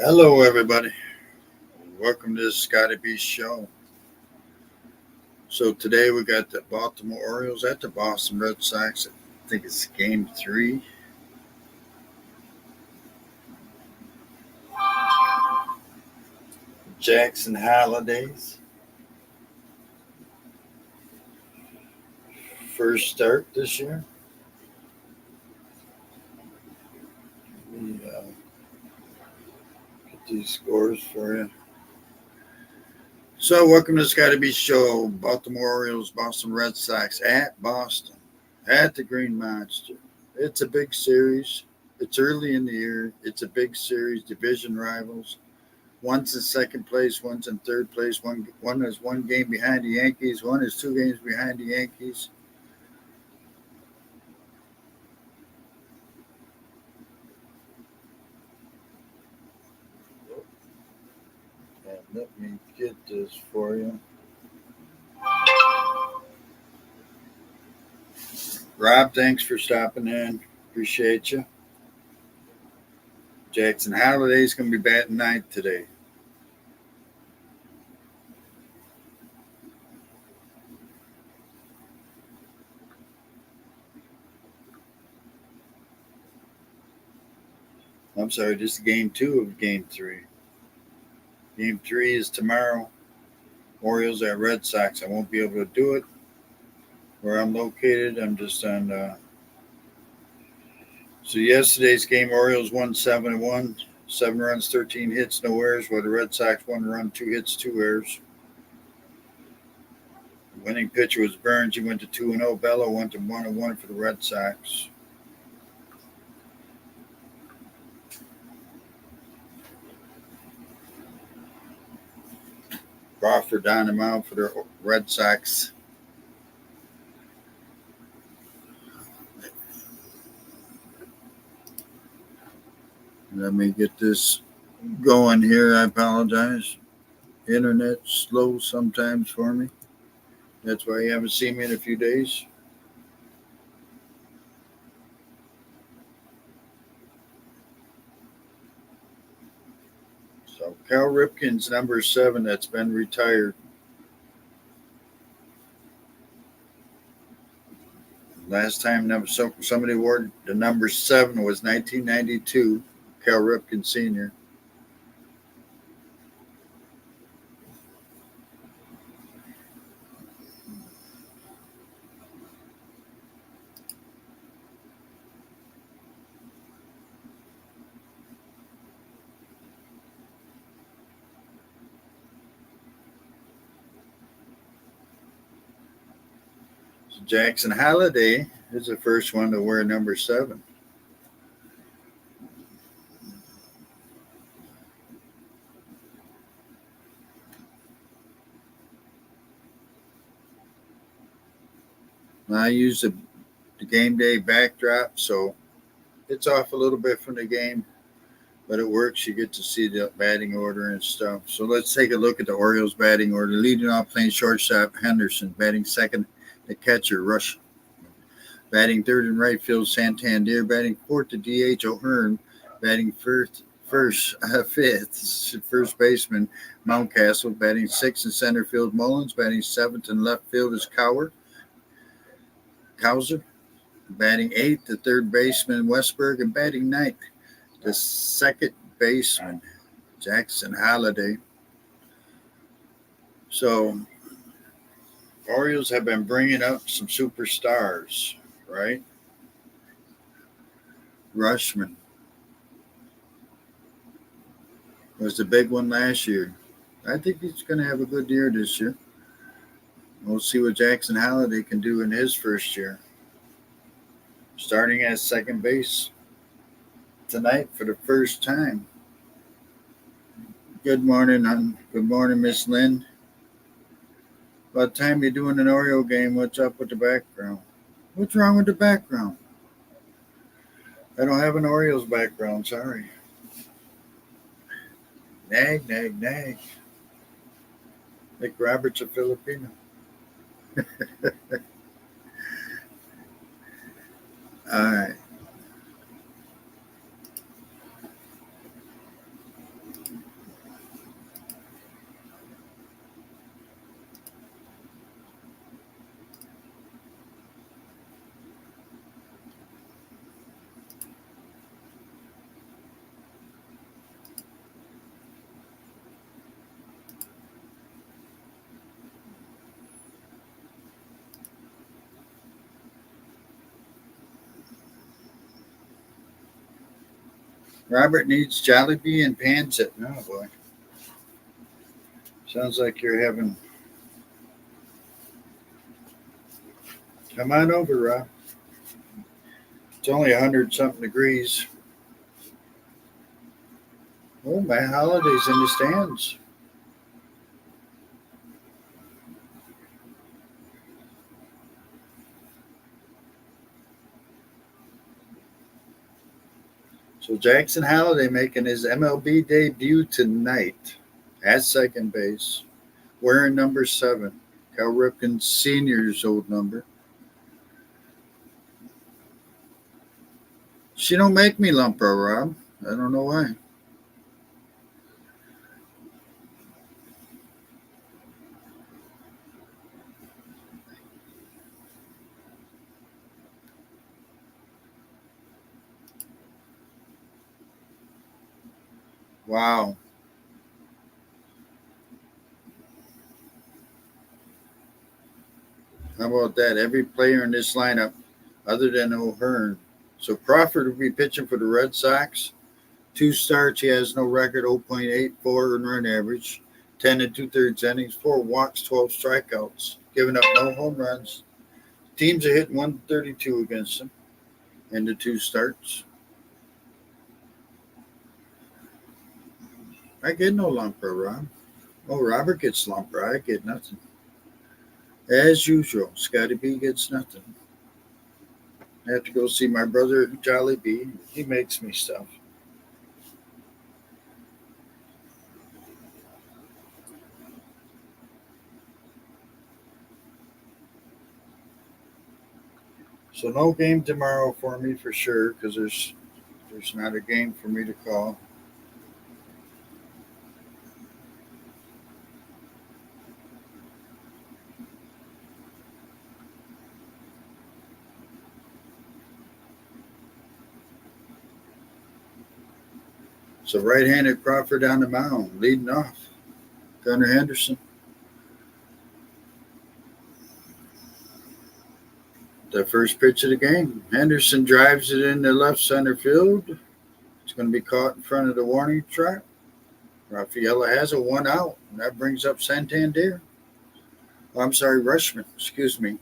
Hello, everybody. Welcome to the Scotty B Show. So today we got the Baltimore Orioles at the Boston Red Sox. I think it's Game 3. Jackson Holiday's first start this year. Let me get these scores for you. So, welcome to the Scotty B Show. Baltimore Orioles, Boston Red Sox at Boston, at the Green Monster. It's a big series. It's early in the year. It's a big series, division rivals. One's in second place, one's in third place. One is one game behind the Yankees, one is 2 games behind the Yankees. And let me get this for you. Rob, thanks for stopping in. Appreciate you. Jackson Holiday's going to be batting ninth today. I'm sorry, this is game 2 of game 3. Game 3 is tomorrow. Orioles at Red Sox. I won't be able to do it where I'm located. I'm just on. So yesterday's game, Orioles won 7-1, 7 runs, 13 hits, no errors. While the Red Sox 1 run, 2 hits, 2 errors. The winning pitcher was Burns. He went to 2-0. Bello went to 1-1 for the Red Sox. Crawford on the mound for the Red Sox. Let me get this going here. I apologize. Internet's slow sometimes for me. That's why you haven't seen me in a few days. So Cal Ripken's number 7 that's been retired. Last time somebody wore the number 7 was 1992, Cal Ripken Sr. So Jackson Holliday is the first one to wear number 7. I use the game day backdrop, so it's off a little bit from the game, but it works. You get to see the batting order and stuff. So let's take a look at the Orioles batting order. Leading off, playing shortstop, Henderson. Batting second, the catcher, Rush. Batting third and right field, Santander. Batting fourth, the DH, O'Hearn. Batting fifth, first baseman, Mountcastle. Batting sixth in center field, Mullins. Batting seventh in left field is Cowser. Batting eighth, the third baseman, Westberg. And batting ninth, the second baseman, Jackson Holliday. So, Orioles have been bringing up some superstars, right? Rushman was the big one last year. I think he's going to have a good year this year. We'll see what Jackson Holliday can do in his first year. Starting at second base tonight for the first time. Good morning, Miss Lynn. By the time you're doing an Oriole game, what's up with the background? What's wrong with the background? I don't have an Orioles background, sorry. Nag. Nick Roberts, a Filipino. All right. Robert needs Jollibee and Pansett. Oh boy. Sounds like you're having. Come on over, Rob. It's only 100 something degrees. Oh, my Holiday's in the stands. So Jackson Holliday making his MLB debut tonight at second base, wearing number 7, Cal Ripken Sr.'s old number. She don't make me lump her, Rob. I don't know why. Wow. How about that? Every player in this lineup, other than O'Hearn. So Crawford will be pitching for the Red Sox. 2 starts, he has no record, 0.84 run average, 10 and 2/3 innings, 4 walks, 12 strikeouts, giving up no home runs. Teams are hitting 132 against him in the 2 starts. I get no lumper, Rob. Oh, Robert gets lumper. I get nothing. As usual, Scotty B gets nothing. I have to go see my brother, Jolly B. He makes me stuff. So no game tomorrow for me for sure because there's not a game for me to call. So right-handed Crawford on the mound, leading off. Gunnar Henderson. The first pitch of the game. Henderson drives it into left center field. It's going to be caught in front of the warning track. Rafaela has a 1 out, and that brings up Santander. Oh, I'm sorry, Rushman. Excuse me.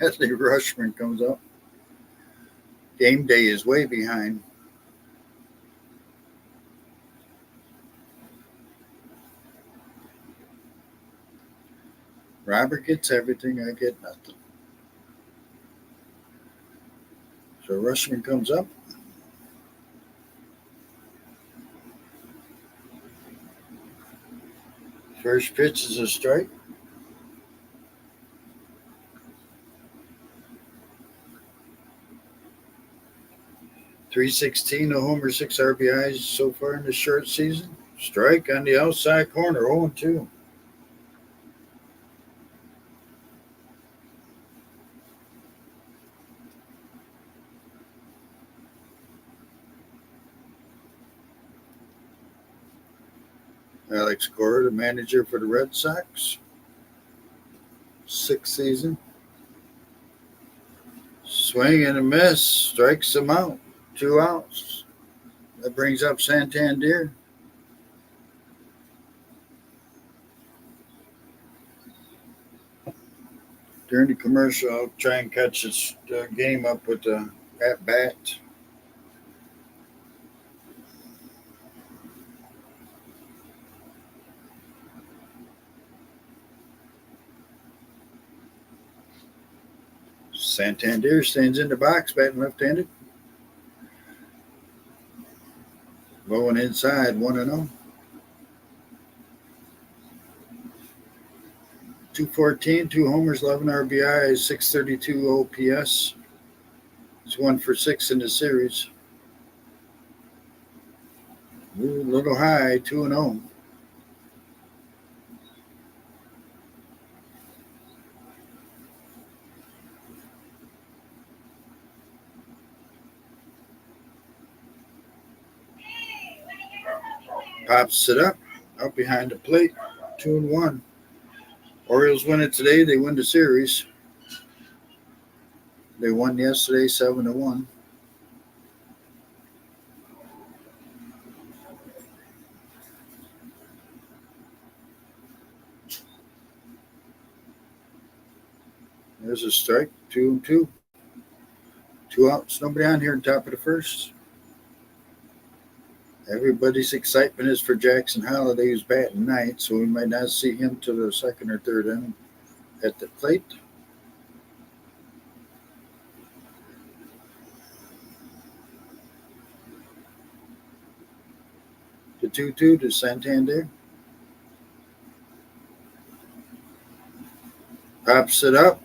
Adley Rushman comes up. Game day is way behind. Robert gets everything. I get nothing. So Rushman comes up. First pitch is a strike. 316, a homer, 6 RBIs so far in the short season. Strike on the outside corner, 0-2. Alex Cora, the manager for the Red Sox. 6th season. Swing and a miss. Strikes him out. 2 outs. That brings up Santander. During the commercial, I'll try and catch this game up with the at bat. Santander stands in the box, batting left-handed. Low and inside, 1-0. 214, 2 homers, 11 RBIs, 632 OPS. He's 1 for 6 in the series. Ooh, a little high, 2-0. Pops it up behind the plate, 2-1. Orioles win it today. They win the series. They won yesterday, 7-1. was a strike, 2-2. 2 outs, nobody on here on top of the first. Everybody's excitement is for Jackson Holiday, who's batting ninth, so we might not see him till the second or third inning at the plate. The 2-2 to Santander. Pops it up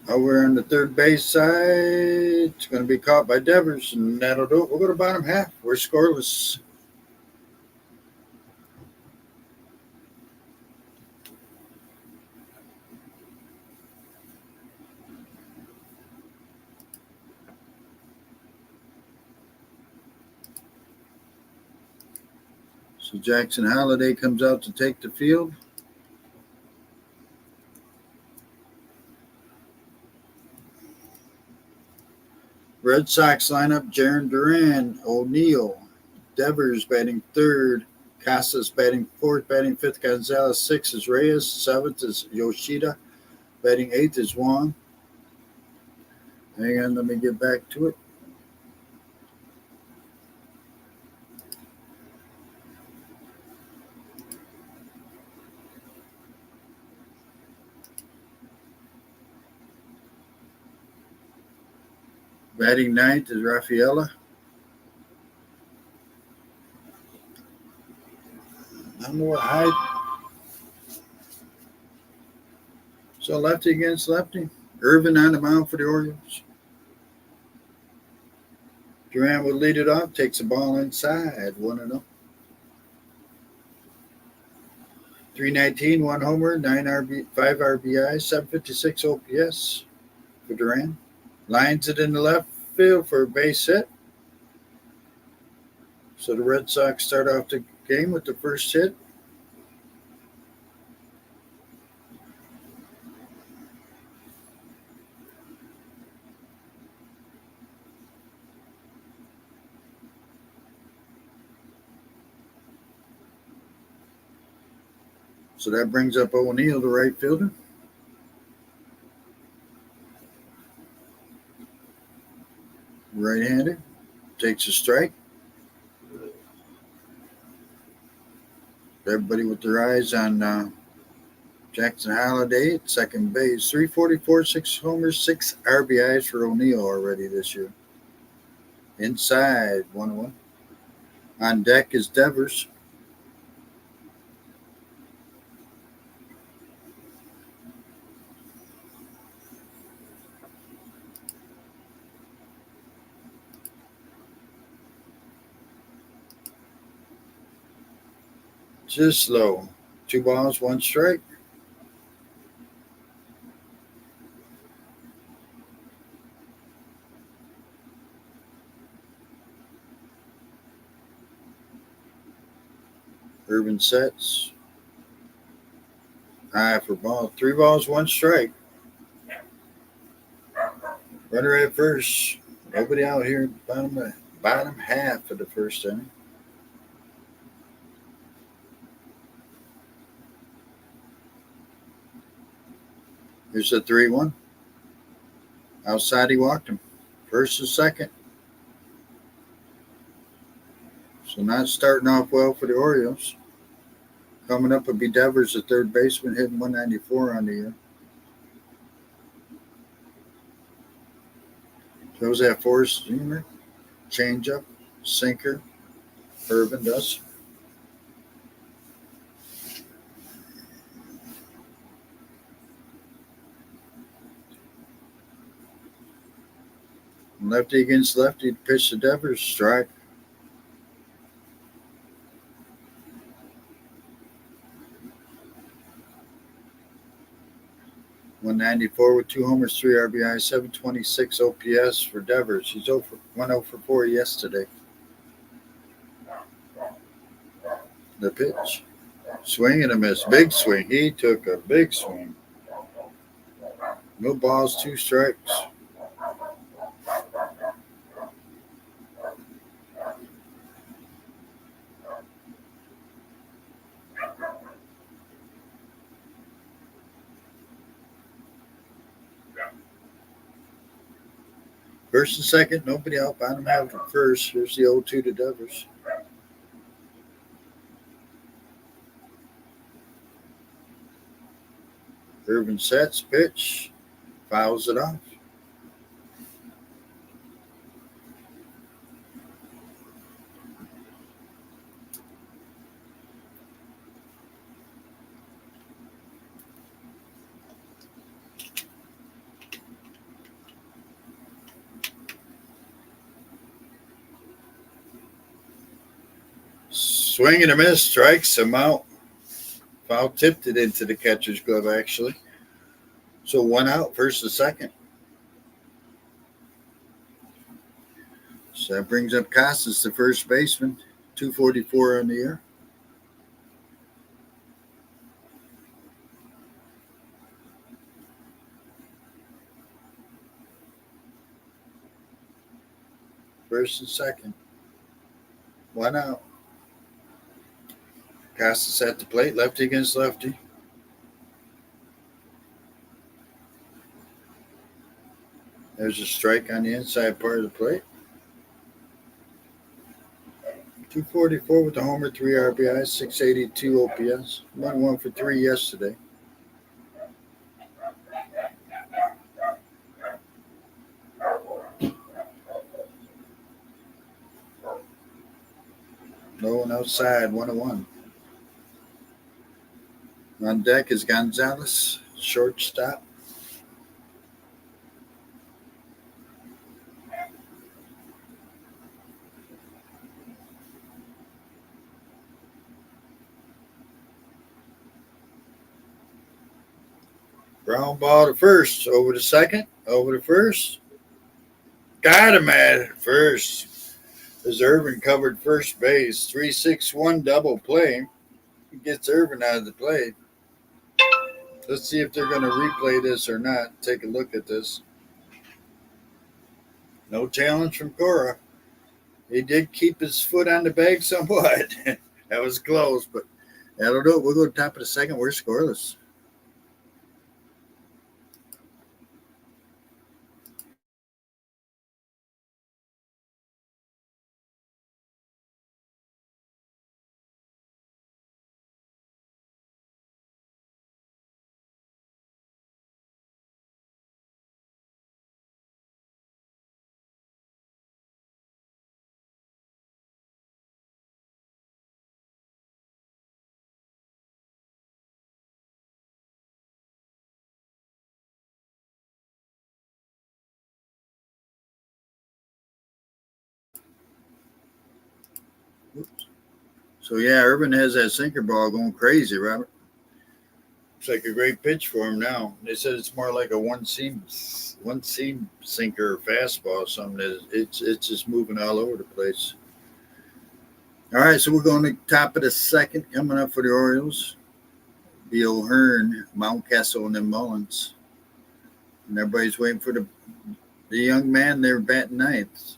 over on the third base side. It's going to be caught by Devers, and that'll do it. We'll go to bottom half. We're scoreless. So Jackson Holiday comes out to take the field. Red Sox lineup: Jarren Duran, O'Neill, Devers batting third, Casas batting fourth, batting fifth, Gonzalez, sixth is Reyes, seventh is Yoshida, batting eighth is Wong. Hang on, let me get back to it. Batting ninth is Rafaela. I don't know what height. So lefty against lefty. Irvin on the mound for the Orioles. Duran will lead it off, takes the ball inside, 1-0. 319, 1 homer, 5 RBI, 756 OPS for Duran. Lines it in the left field for a base hit. So the Red Sox start off the game with the first hit. So that brings up O'Neill, the right fielder. Right-hander. Takes a strike. Everybody with their eyes on Jackson Holiday at second base. 344, 6 homers, 6 RBIs for O'Neill already this year. Inside, 1-1. On deck is Devers. Just slow. 2 balls, 1 strike. Irvin sets. High for ball. 3 balls, 1 strike. Runner at first. Nobody out here in the bottom half of the first inning. Here's the 3-1. Outside he walked him. First and second. So not starting off well for the Orioles. Coming up would be Devers, the third baseman, hitting 194 on the year. Jose Forrest Jr., changeup, sinker. Irvin does. Lefty against lefty, pitch to Devers, strike. .194 with 2 homers, 3 RBI, 726 OPS for Devers. He's 1-0 for 4 yesterday. The pitch. Swing and a miss. Big swing. He took a big swing. No balls, 2 strikes. First and second, nobody out. Bottom half of first. Here's the 0-2 to Devers. Irvin sets, pitch, fouls it off. Swing and a miss, strikes him out. Foul tipped it into the catcher's glove, actually. So 1 out, first and second. So that brings up Costas, the first baseman, 244 on the year. First and second. 1 out. Costas at the plate, lefty against lefty. There's a strike on the inside part of the plate. 244 with the homer, 3 RBIs, 682 OPS. 1 for 3 yesterday. No one outside, 1-1. On deck is Gonzalez, shortstop. Ground ball to first, over to second, over to first. Got him at first. As Irvin covered first base, 3-6-1 double play. He gets Irvin out of the play. Let's see if they're going to replay this or not. Take a look at this. No challenge from Cora. He did keep his foot on the bag somewhat. That was close, but that'll do it. We'll go to the top of the second. We're scoreless. So, yeah, Irvin has that sinker ball going crazy, Robert. Looks like a great pitch for him now. They said it's more like a one seam sinker or fastball or something. It's just moving all over the place. All right, so we're going to top of the second coming up for the Orioles. The O'Hearn, Mountcastle, and then Mullins. And everybody's waiting for the young man. They're batting ninth.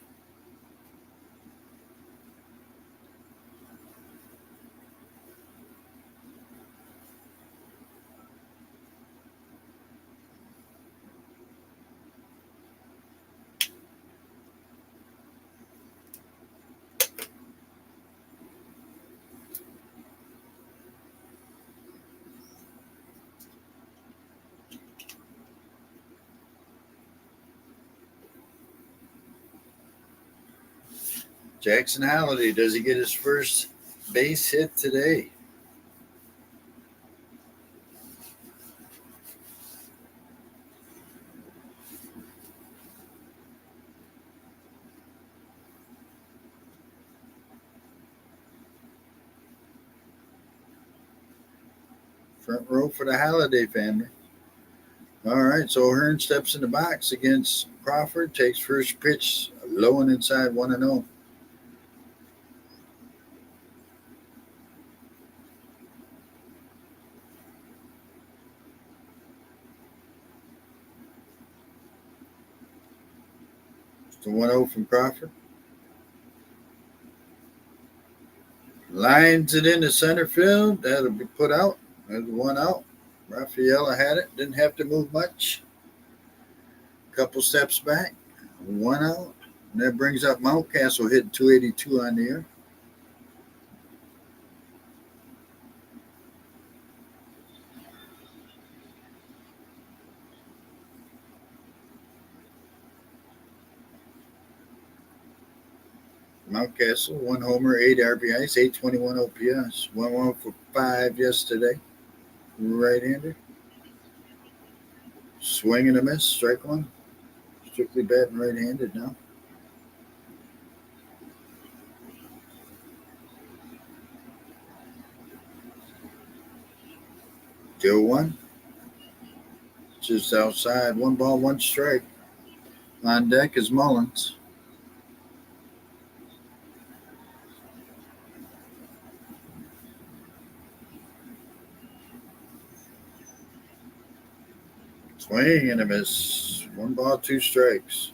Jackson Halliday, does he get his first base hit today? Front row for the Halliday family. All right, so O'Hearn steps in the box against Crawford, takes first pitch, low and inside, 1-0. It's a 1-0 from Crawford. Lines it into center field. That'll be put out. There's 1 out. Rafaela had it. Didn't have to move much. Couple steps back. One out. And that brings up Mountcastle hitting 282 on the year. Mountcastle, one homer, 8 RBIs, 821 OPS. 1 for 5 yesterday. Right-hander. Swing and a miss, strike one. Strictly batting right-handed now. Deal one. Just outside. 1 ball, 1 strike. On deck is Mullins. Swing and a miss. 1 ball, 2 strikes.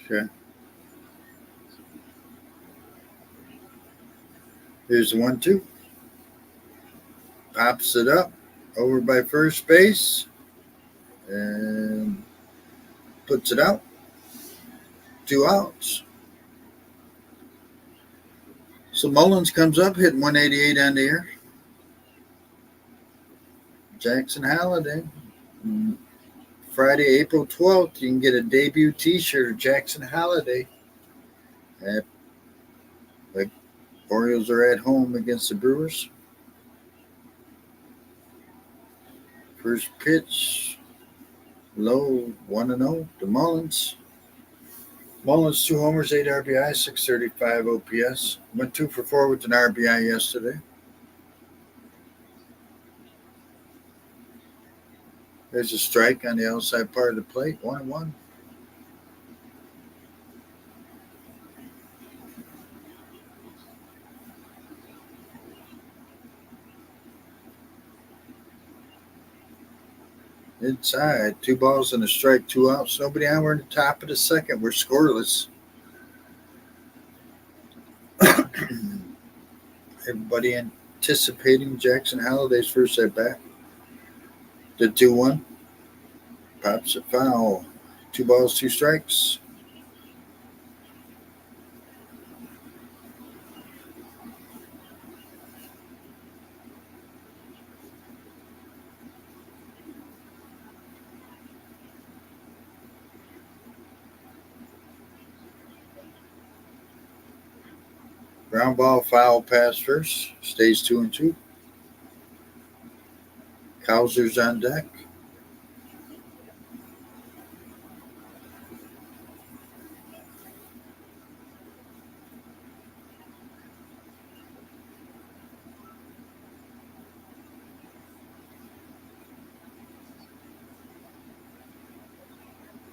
Okay. Here's the 1-2. Pops it up over by first base and puts it out. 2 outs. So Mullins comes up, hitting 188 on the year. Jackson Halliday. Friday, April 12th, you can get a debut t-shirt of Jackson Halliday. The Orioles are at home against the Brewers. First pitch, low, 1-0 to Mullins. Mullins, 2 homers, 8 RBI, 635 OPS. Went 2 for 4 with an RBI yesterday. There's a strike on the outside part of the plate, 1-1. Inside, 2 balls and a strike, 2 outs. Nobody on. We're in the top of the second. We're scoreless. Everybody anticipating Jackson Halliday's first at bat. The 2-1. Pops it foul. 2 balls, 2 strikes. Ground ball, foul pass first. Stays 2-2. Cowser's on deck.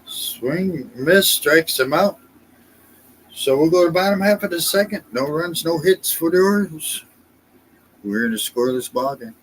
Swing, miss, strikes him out. So we'll go to the bottom half of the second. No runs, no hits for the Orioles. We're in a scoreless ball game.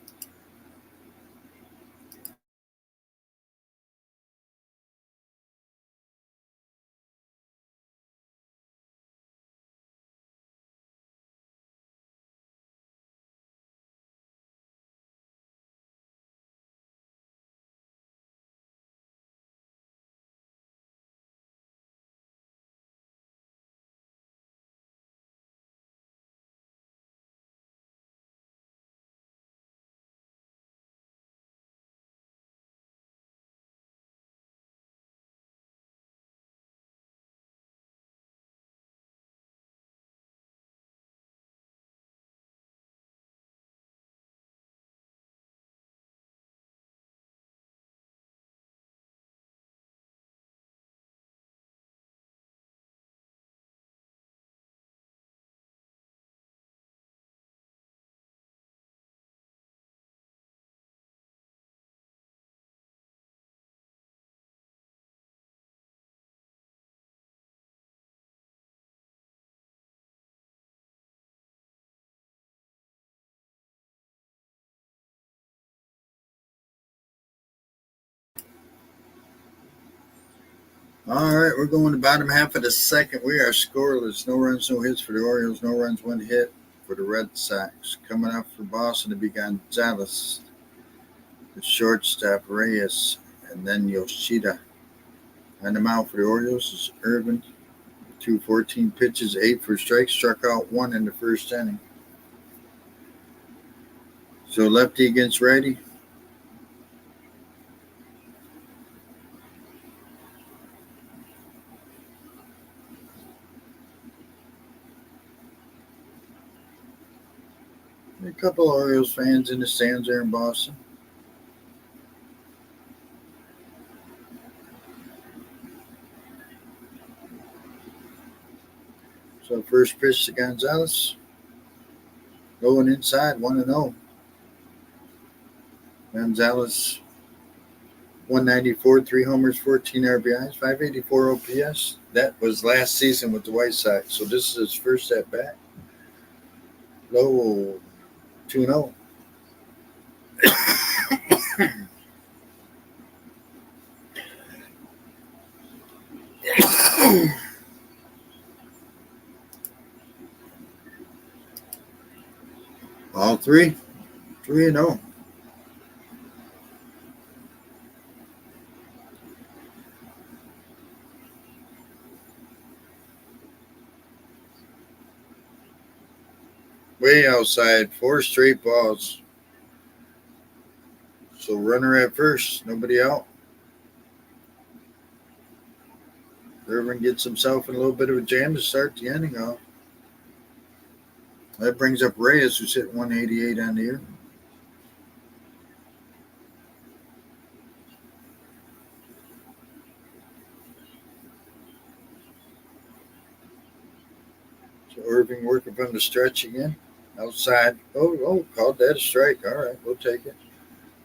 All right, we're going to the bottom half of the second. We are scoreless. No runs, no hits for the Orioles. No runs, 1 hit for the Red Sox. Coming up for Boston to be Gonzalez, the shortstop Reyes, and then Yoshida. On the mound for the Orioles is Irvin. 214 pitches, 8 for strikes, struck out 1 in the first inning. So lefty against righty. A couple of Orioles fans in the stands there in Boston. So first pitch to Gonzalez. Going inside, 1-0. Gonzalez, 194, 3 homers, 14 RBIs, 584 OPS. That was last season with the White Sox. So this is his first at bat. Low, 2-0. All three, 3-0. Way outside, 4 straight balls. So runner at first, nobody out. Irvin gets himself in a little bit of a jam to start the inning off. That brings up Reyes, who's hit 188 on the year. So Irving working from the stretch again. Outside. Oh, called that a strike. All right, we'll take it.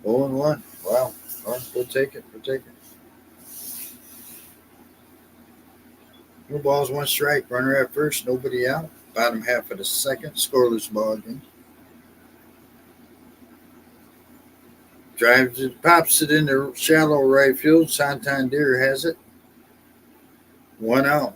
0-1. Wow. All right, we'll take it. We'll take it. 2 balls, 1 strike. Runner at first, nobody out. Bottom half of the second, scoreless ball game. Drives it, pops it into shallow right field. Santander has it. 1 out.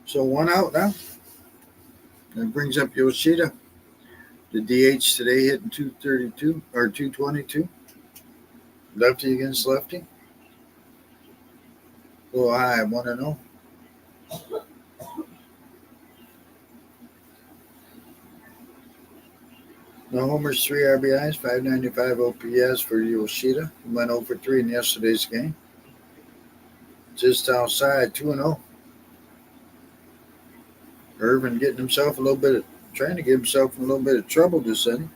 So 1 out now. That brings up Yoshida. The DH today hitting 232 or 222. Lefty against lefty. A little high, 1-0. No homers, 3 RBIs, 595 OPS for Yoshida. He went 0 for 3 in yesterday's game. Just outside, 2-0. Irvin getting himself a little bit of, trying to get himself in a little bit of trouble this inning.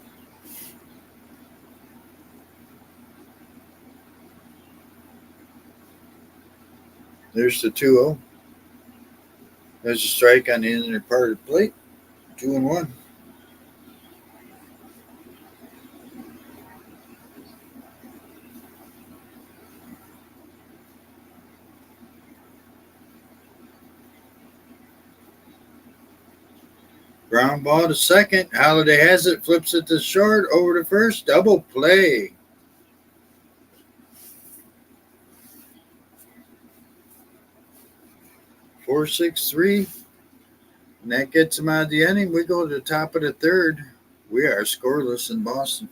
There's the 2-0. There's a strike on the inner part of the plate. 2-1. Ground ball to second. Holiday has it, flips it to short, over to first. Double play. 4-6-3. And that gets him out of the inning. We go to the top of the third. We are scoreless in Boston.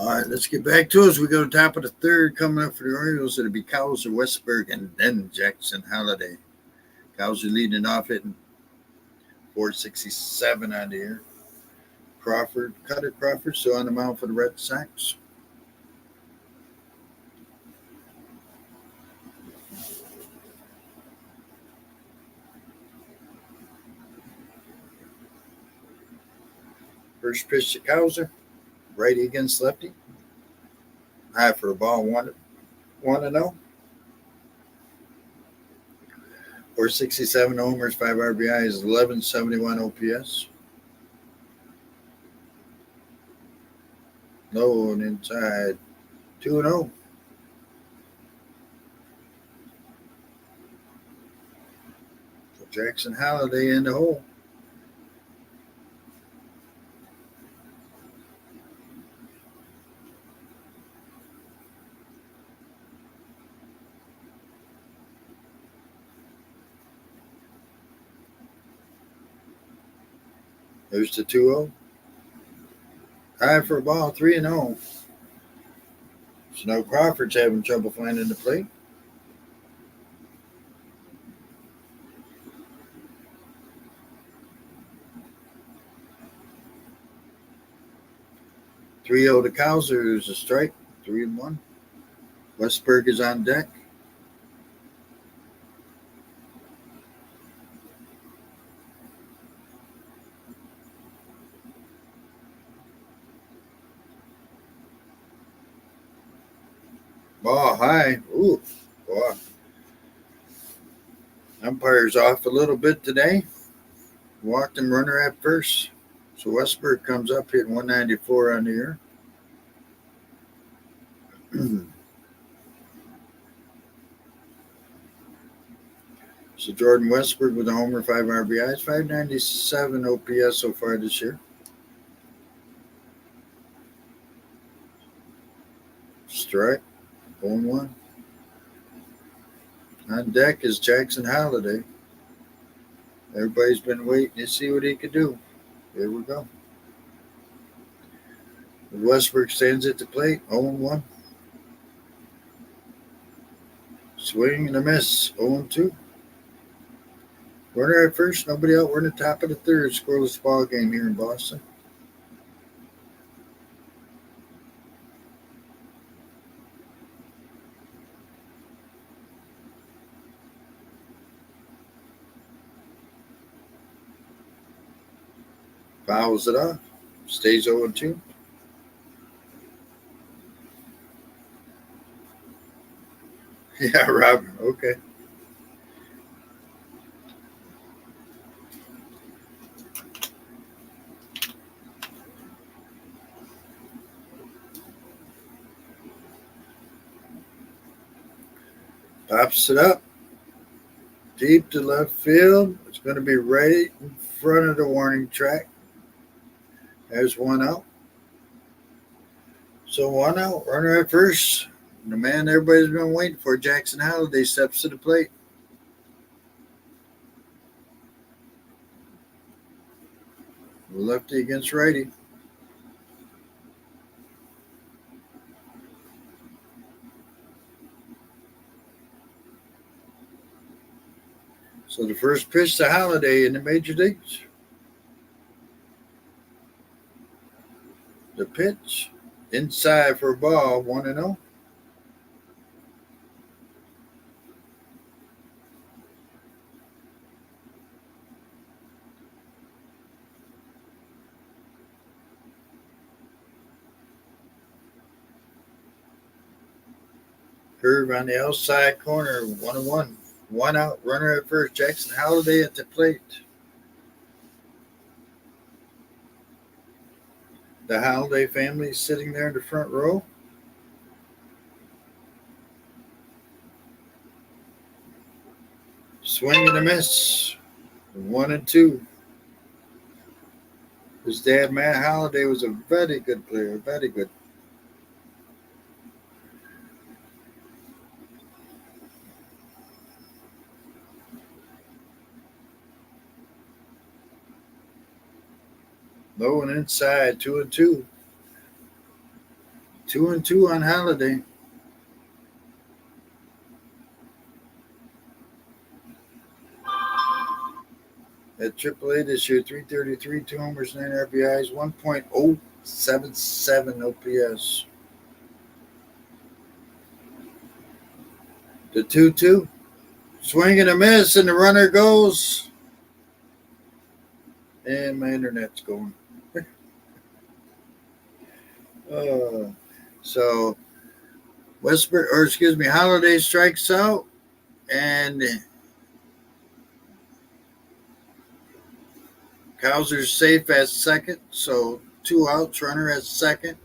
All right, let's get back to it as we go to top of the third. Coming up for the Orioles, it'll be Cowser, Westberg, and then Jackson Holiday. Cowser leading off, hitting 467 on the year. Cutter Crawford, still on the mound for the Red Sox. First pitch to Cowser, righty against lefty. High for a ball, 1-0. 467 homers, 5 RBIs, 1171 OPS. Low and inside, 2-0. So Jackson Holiday in the hole. There's the 2-0. High for a ball, 3-0. Snow Crawford's having trouble finding the plate. Three 0 to Cowser is a strike, 3-1. Westberg is on deck. Ball high. Ooh, boy. Umpire's off a little bit today. Walked him runner at first. So Westberg comes up hitting 194 on the year. So Jordan Westberg with a homer, 5 RBIs, 597 OPS so far this year. Strike, 0-1. On deck is Jackson Holiday. Everybody's been waiting to see what he could do. Here we go. Westberg stands at the plate, 0-1. Swing and a miss, 0-2. Runner at first, nobody out. We're in the top of the third. Scoreless ball game here in Boston. Fouls it off. Stays 0-2. Yeah, Robert. Okay. Pops it up. Deep to left field. It's going to be right in front of the warning track. There's one out. So 1 out. Runner at first. The man everybody's been waiting for, Jackson Holiday, steps to the plate. Lefty against righty. So the first pitch to Holiday in the major leagues. The pitch inside for a ball, 1-0. Curve on the outside corner, 1-1. 1 out, runner at first. Jackson Holiday at the plate. The Holiday family sitting there in the front row. Swing and a miss. 1-2. His dad, Matt Holiday, was a very good player. Very good. Low and inside, 2-2. 2-2 on Holiday. At AAA this year, 333, 2 homers, 9 RBIs, 1.077 OPS. The 2-2. Swing and a miss, and the runner goes. And my internet's going. So Holiday strikes out, and Cowser's safe at second. So 2 outs, runner at second.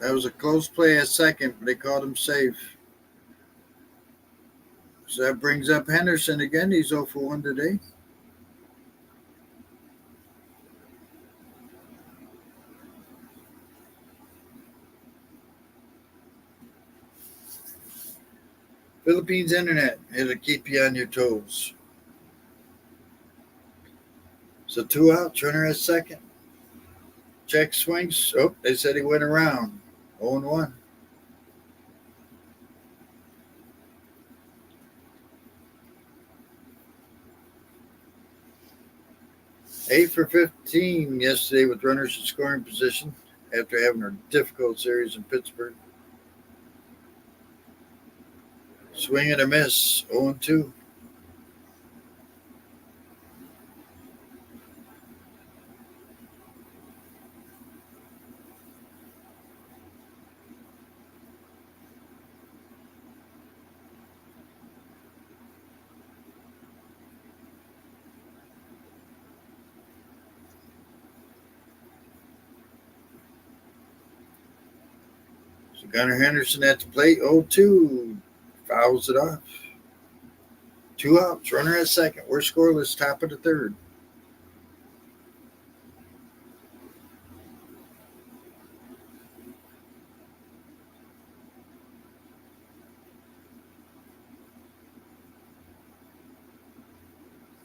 That was a close play at second, but they called him safe. So that brings up Henderson again. He's 0 for 1 today. Philippines internet. It'll keep you on your toes. So 2 outs, runner at second. Check swings. Oh, they said he went around. 0-1. 8 for 15 yesterday with runners in scoring position after having a difficult series in Pittsburgh. Swing and a miss, 0-2. So Gunnar Henderson at the plate, 0-2. Fouls it off. 2 outs, runner at second. We're scoreless, top of the third.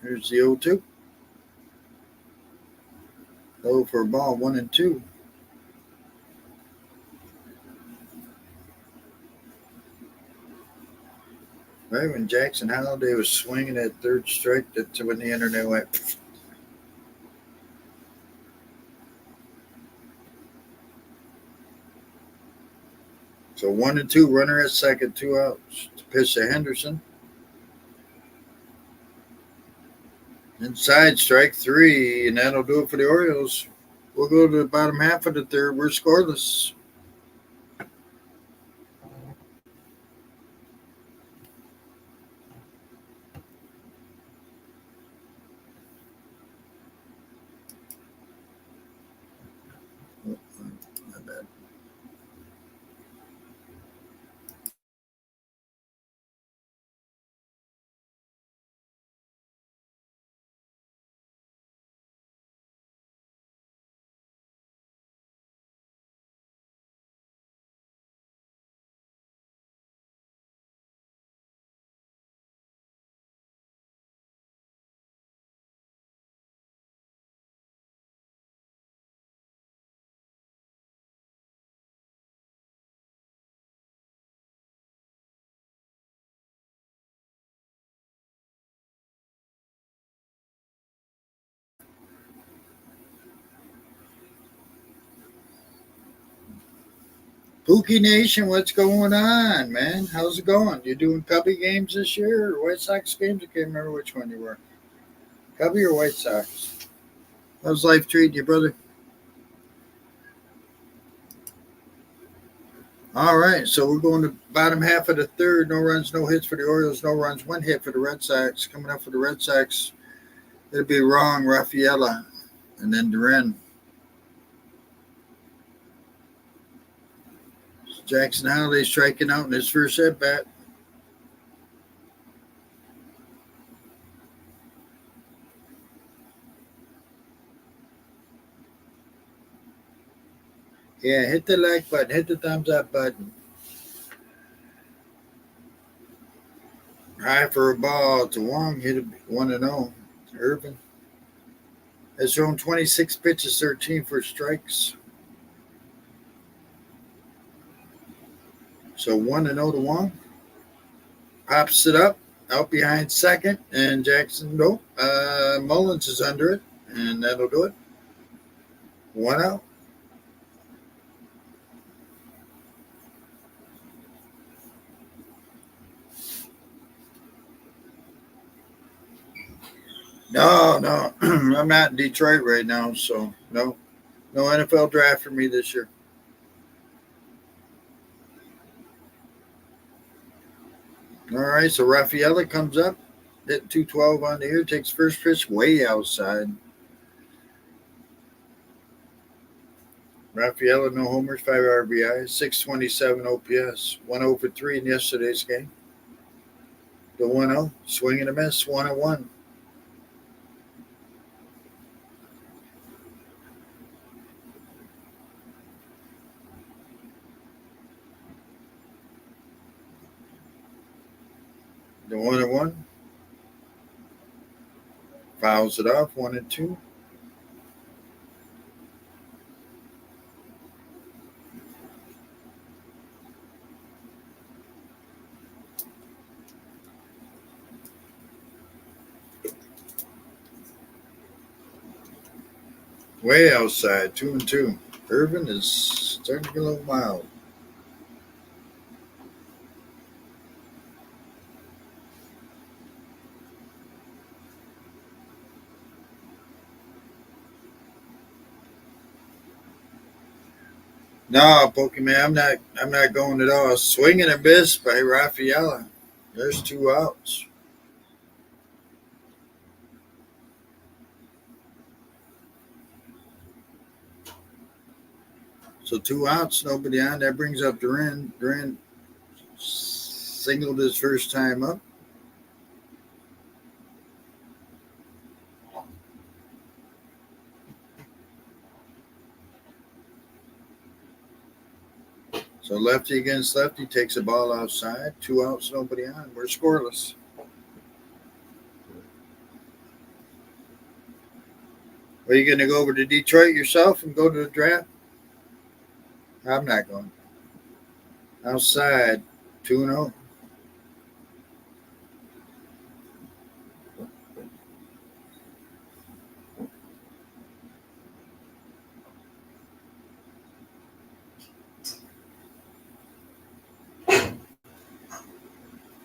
Here's the 0-2. Low for a ball, 1-2. Right when Jackson Holiday was swinging that third strike, that's when the internet went. So 1-2, runner at second, 2 outs. To pitch to Henderson. Inside, strike 3, and that'll do it for the Orioles. We'll go to the bottom half of the third. We're scoreless. Oh, my bad. Pookie Nation, what's going on, man? How's it going? You doing Cubby games this year or White Sox games? I can't remember which one you were. Cubby or White Sox? How's life treating you, brother? All right, so we're going to bottom half of the third. No runs, no hits for the Orioles. No runs, 1 hit for the Red Sox. Coming up for the Red Sox, it'll be wrong, Rafaela, and then Duran. Jackson Holiday striking out in his first at bat. Yeah, hit the like button, hit the thumbs up button. High for a ball to Wong, hit it 1-0. Irvin has thrown 26 pitches, 13 for strikes. So 1-0 to Wong. Pops it up out behind second, and Jackson, no, Mullins is under it, and that'll do it. 1 out. No, I'm not in Detroit right now, so no NFL draft for me this year. All right, so Rafaela comes up, hit 212 on the air, takes first pitch way outside. Rafaela, no homers, 5 RBIs, 627 OPS, 1 for 3 in yesterday's game. The 1-0, swing and a miss, 1-1. The 1-1, fouls it off, 1-2. Way outside, 2-2. Irvin is starting to get a little mild. No, Pokemon, I'm not going at all. Swing and a miss by Rafaela. There's 2 outs. So 2 outs, nobody on. That brings up Duran. Duran singled his first time up. So lefty against lefty, takes a ball outside. 2 outs, nobody on. We're scoreless. Are you going to go over to Detroit yourself and go to the draft? I'm not going. Outside, 2-0.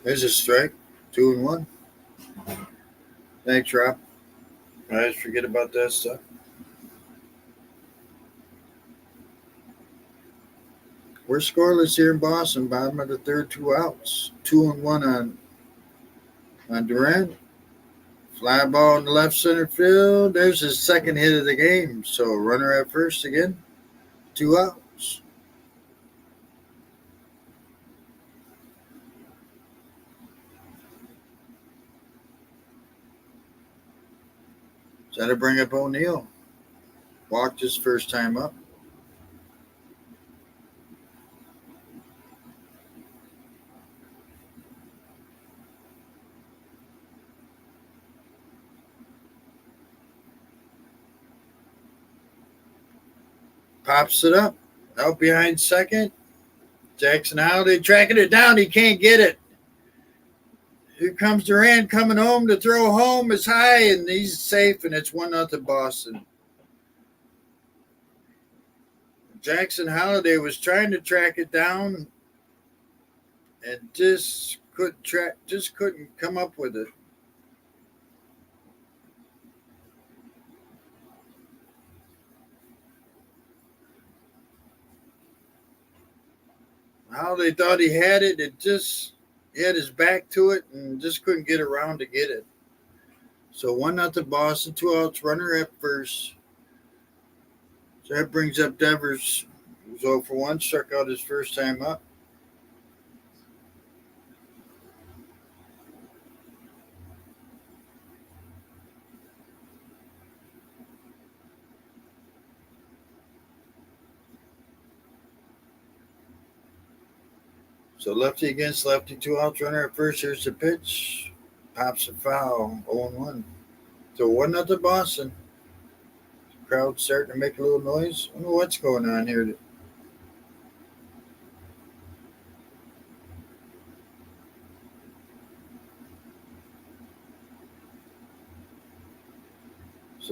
There's a strike, 2-1. Thanks, Rob. I always forget about that stuff. We're scoreless here in Boston. Bottom of the third, 2 outs. 2-1 on Durant. Fly ball in the left center field. There's his second hit of the game. So runner at first again. 2 outs. So to bring up O'Neill. Walked his first time up. Pops it up. Out behind second. Jackson Holiday tracking it down. He can't get it. Here comes Durant coming home to throw home. It's high, and he's safe, and it's 1-0 Boston. Jackson Holiday was trying to track it down and just couldn't come up with it. Holiday thought he had it. He had his back to it and just couldn't get around to get it. So 1-0 Boston, 2 outs, runner at first. So that brings up Devers, who's 0 for 1, struck out his first time up. So lefty against lefty, 2 outs, runner at first. Here's the pitch. Pops a foul, 0-1. So 1-0 Boston. Crowd starting to make a little noise. I don't know what's going on here.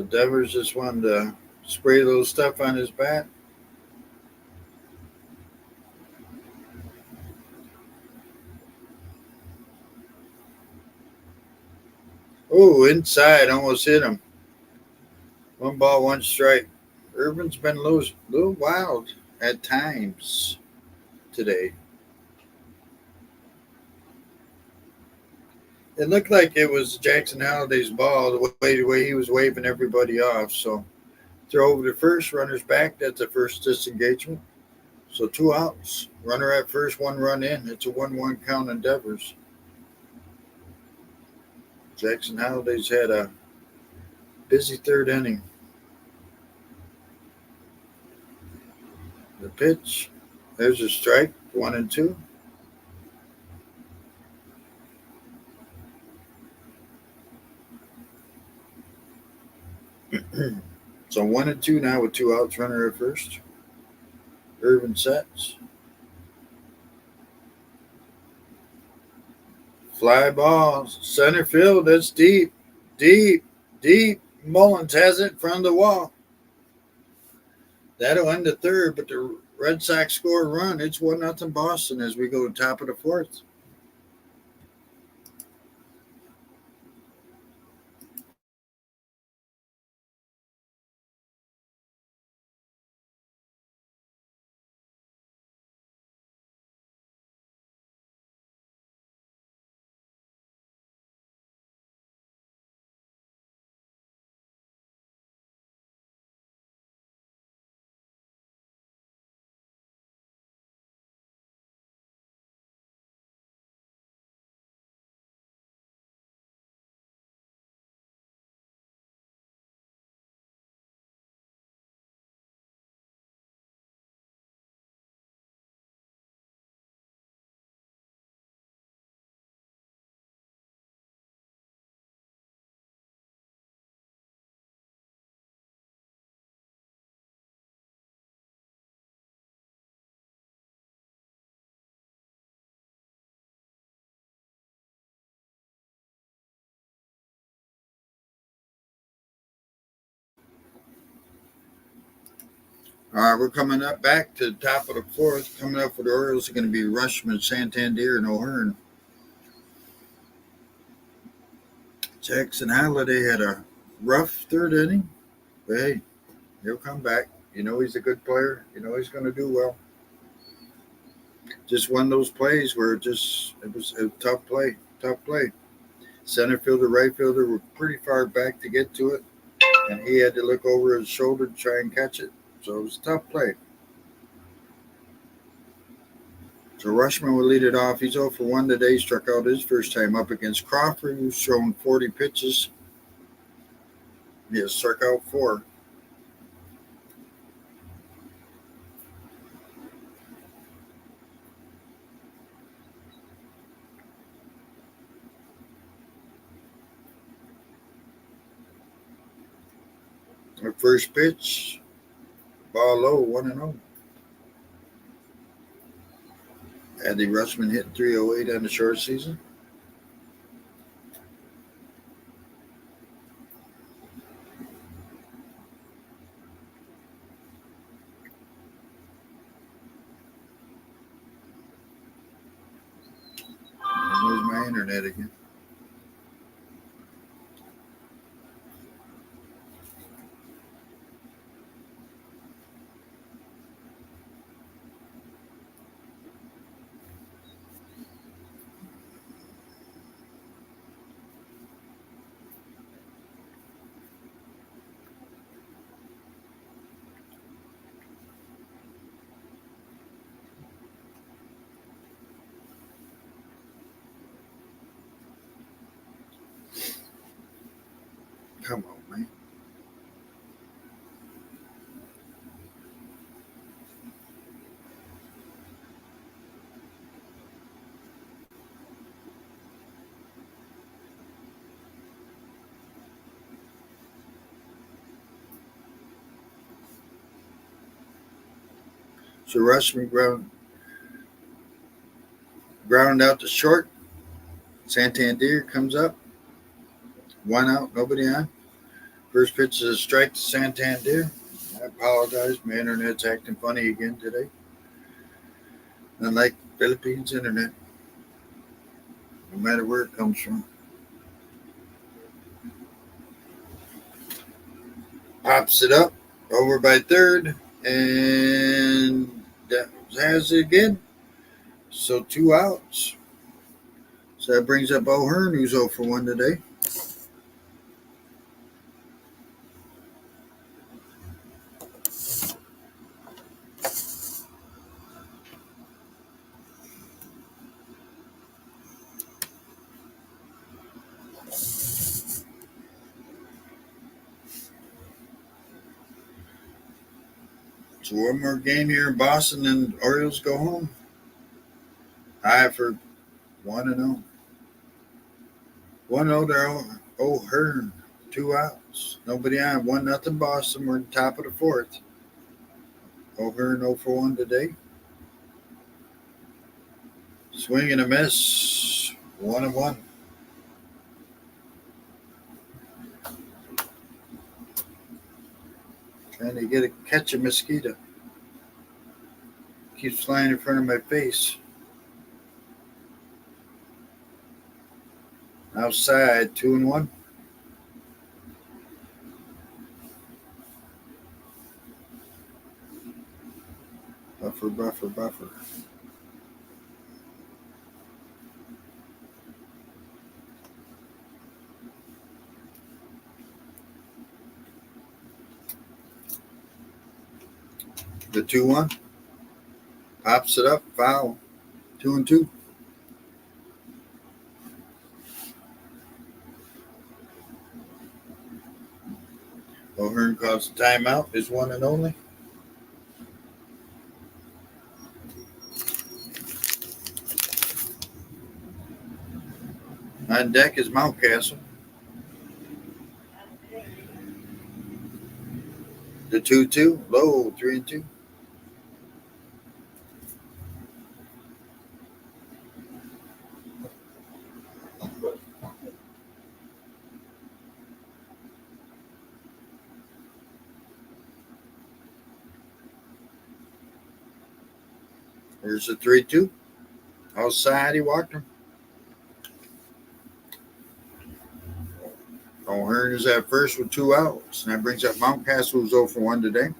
So Devers just wanted to spray a little stuff on his bat. Oh, inside, almost hit him. 1 ball, 1 strike. Irvin's been a little wild at times today. It looked like it was Jackson Halliday's ball, the way he was waving everybody off. So throw over to first, runners back. That's the first disengagement. So 2 outs. Runner at first, 1 run in. It's a 1-1 count on Devers. Jackson Halliday's had a busy third inning. The pitch. There's a strike, 1-2. So 1-2 now with 2 outs, runner at first. Irvin sets. Fly ball, center field. That's deep, deep, deep. Mullins has it in front of the wall. That'll end the third, but the Red Sox score a run. It's 1-0 Boston as we go to top of the fourth. All right, we're coming up back to the top of the fourth. Coming up for the Orioles are going to be Rushman, Santander, and O'Hearn. Jackson Halliday had a rough third inning, but hey, he'll come back. You know he's a good player. You know he's going to do well. Just one of those plays where it was a tough play. Center fielder, right fielder were pretty far back to get to it, and he had to look over his shoulder to try and catch it. So it was a tough play. So Rushman will lead it off. He's 0 for 1 today. Struck out his first time up against Crawford, who's shown 40 pitches. He has struck out 4. The first pitch, ball low, 1-0. Adley Rushman hit 308 on the short season. There's my internet again. Come on, man. So Rushman ground out to short. Santander comes up. 1 out, nobody on. First pitch is a strike to Santander. I apologize. My internet's acting funny again today. Unlike Philippines internet, no matter where it comes from. Pops it up over by third, and that has it again. So 2 outs. So that brings up O'Hearn, who's 0 for 1 today. So one more game here in Boston, and Orioles go home. High for 1-0. 1-0 to O'Hearn. 2 outs. Nobody on. 1-0 Boston. We're at the top of the fourth. O'Hearn 0 for 1 today. Swing and a miss. 1-1. Trying to catch a mosquito. Keeps flying in front of my face. Outside, 2-1. Buffer. The 2-1. Pops it up, foul. 2-2. O'Hearn calls the timeout. His one and only. On deck is Mountcastle. The 2-2. Low, 3-2. There's the 3-2. Outside, he walked him. O'Hearn is at first with 2 outs. And that brings up Mountcastle, who's 0 for 1 today.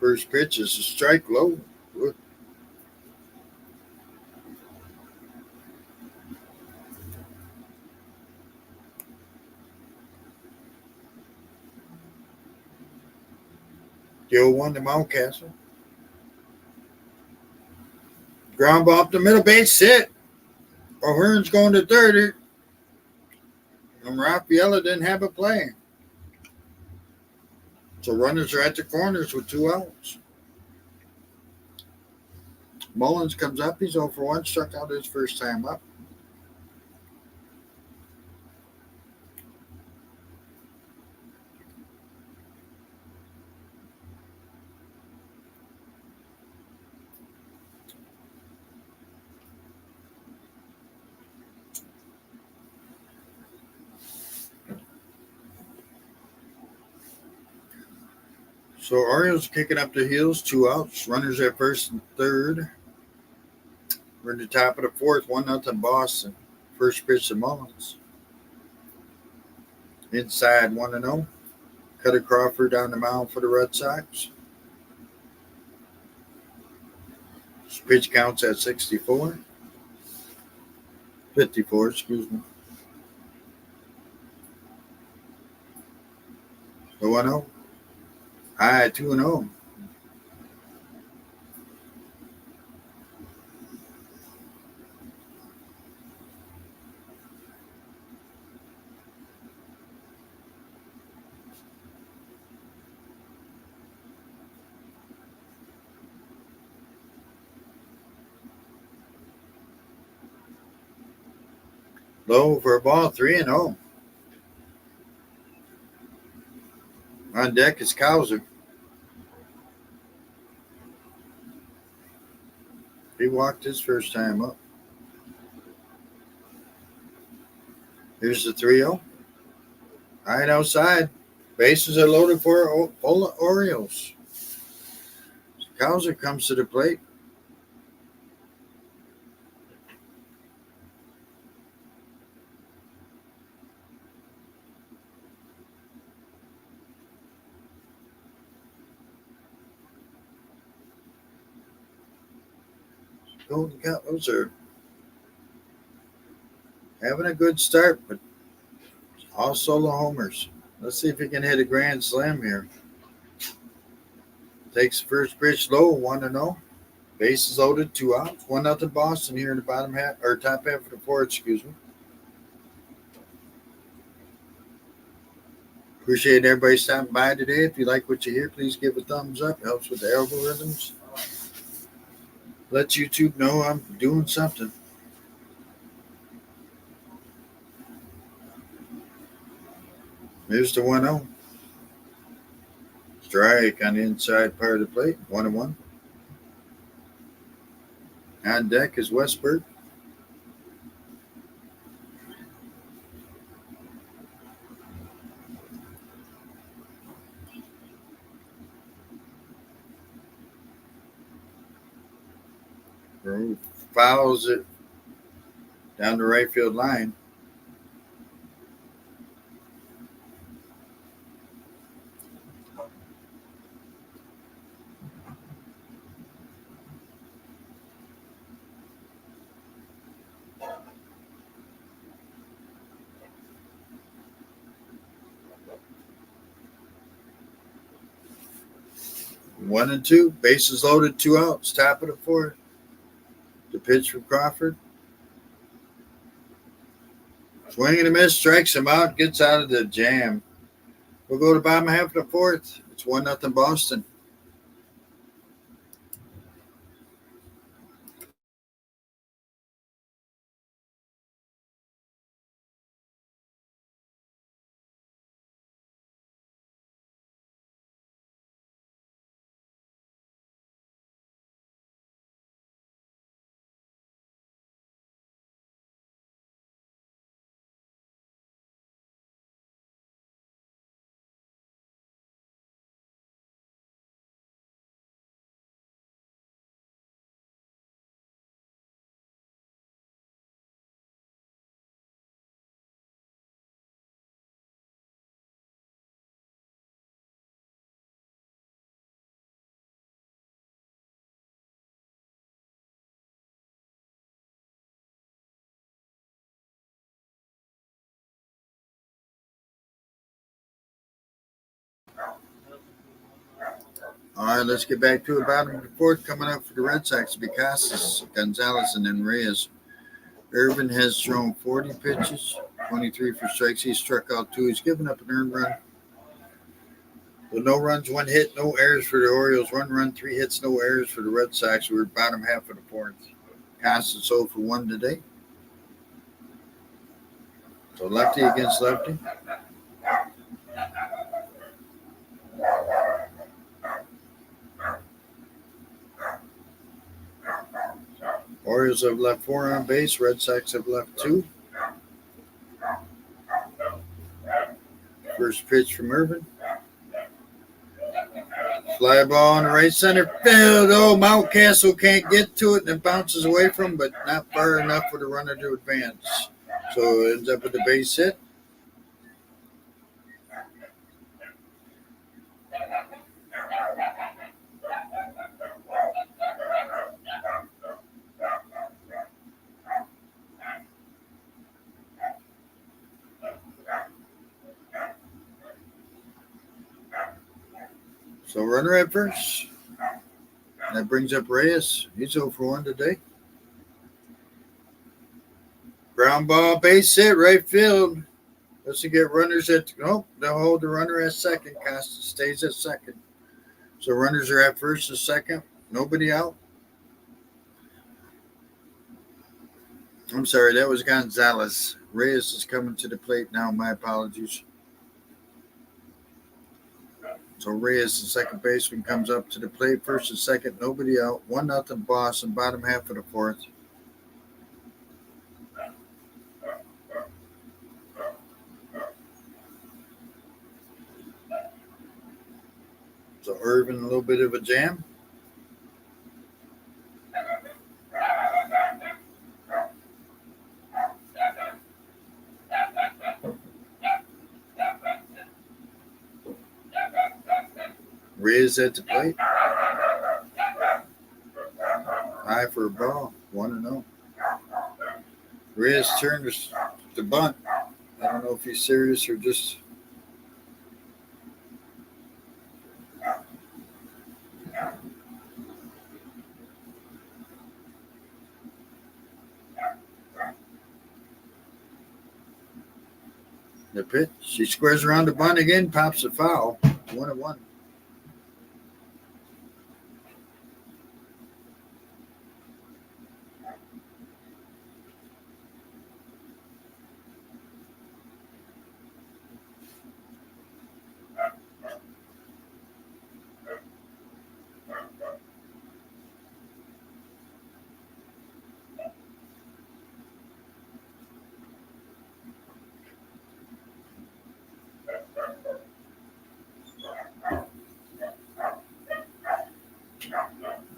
First pitch is a strike low. Good. The 0-1 to Mountcastle. Ground ball up the middle, base hit. O'Hearn's going to third. And Raffaella didn't have a play. So runners are at the corners with 2 outs. Mullins comes up. He's 0 for 1. Struck out his first time up. So Orioles kicking up the heels, 2 outs. Runners at first and third. We're in the top of the fourth, 1-0 Boston. First pitch to Mullins. Inside, 1-0. Cutter Crawford on the mound for the Red Sox. Pitch counts at 54. 54, excuse me. The 1-0. High, 2-0. Low for a ball, 3-0. On deck is Cowser. He walked his first time up. Here's the 3-0. Right outside. Bases are loaded for Orioles. Cowser comes to the plate. Golden Cows are having a good start, but all solo homers. Let's see if he can hit a grand slam here. Takes the first pitch low, 1-0. Bases loaded, 2 outs. 1-0 Boston here in the bottom half, or top half of the fourth, excuse me. Appreciate everybody stopping by today. If you like what you hear, please give a thumbs up. It helps with the algorithms. Let YouTube know I'm doing something. Here's the 1-0. Strike on the inside part of the plate. 1-1. On deck is Westberg. Fouls it down the right field line. One and two, bases loaded, 2 outs, top of the fourth. The pitch from Crawford. Swing and a miss, strikes him out, gets out of the jam. We'll go to bottom half of the fourth. It's 1-0 Boston. All right, let's get back to the bottom of the fourth. Coming up for the Red Sox will be Casas, Gonzalez, and then Reyes. Irvin has thrown 40 pitches, 23 for strikes. He's struck out 2. He's given up an earned run. With no runs, 1 hit, no errors for the Orioles. 1 run, 3 hits, no errors for the Red Sox. We're bottom half of the fourth. Casas 0 for 1 today. So lefty against lefty. Orioles have left 4 on base. Red Sox have left 2. First pitch from Irvin. Fly ball on the right center field. Oh, Mountcastle can't get to it and it bounces away from him, but not far enough for the runner to advance. So it ends up with a base hit. So runner at first. That brings up Reyes. He's 0 for 1 today. Ground ball, base hit, right field. Doesn't get runners at they'll hold the runner at second. Costa stays at second. So runners are at first and second. Nobody out. I'm sorry, that was Gonzalez. Reyes is coming to the plate now. My apologies. So Reyes, the second baseman, comes up to the plate. First and second, nobody out. 1-0 Boston, bottom half of the fourth. So Irvin, a little bit of a jam. Reyes at the plate. High for a ball. 1-0. Reyes turned to bunt. I don't know if he's serious or just. The pitch. She squares around the bunt again, pops a foul. 1-1.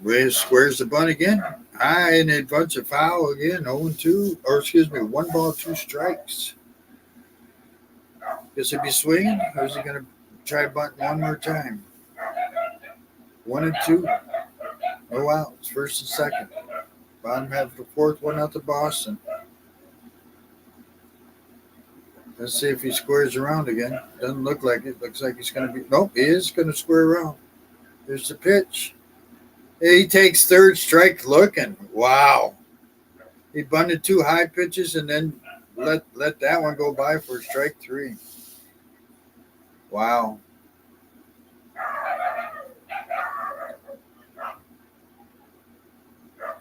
Reyes squares the bunt again. High, and it bunts a foul again. 0-2. Or excuse me, 1 ball, 2 strikes. Guess he'll be swinging, or is he going to try bunting one more time? 1-2. No outs. First and second. Bottom half of the fourth, 1-0 Boston. Let's see if he squares around again. Doesn't look like it. Looks like he's going to be. Nope, he is going to square around. There's the pitch. He takes third, strike looking. Wow. He bunted 2 high pitches and then let that one go by for strike 3. Wow.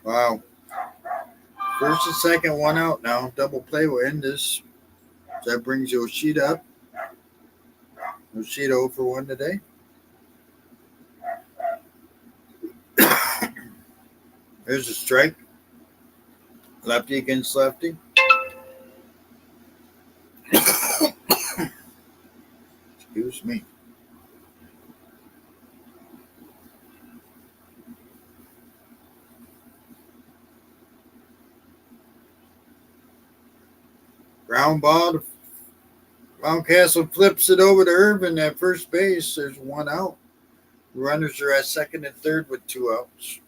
Wow. First and second, 1 out now. Double play will end this. So that brings Yoshida up. Yoshida 0 for 1 today. There's a strike. Lefty against lefty. Excuse me. Ground ball. Mountcastle flips it over to Irvin at first base. There's 1 out. Runners are at second and third with 2 outs.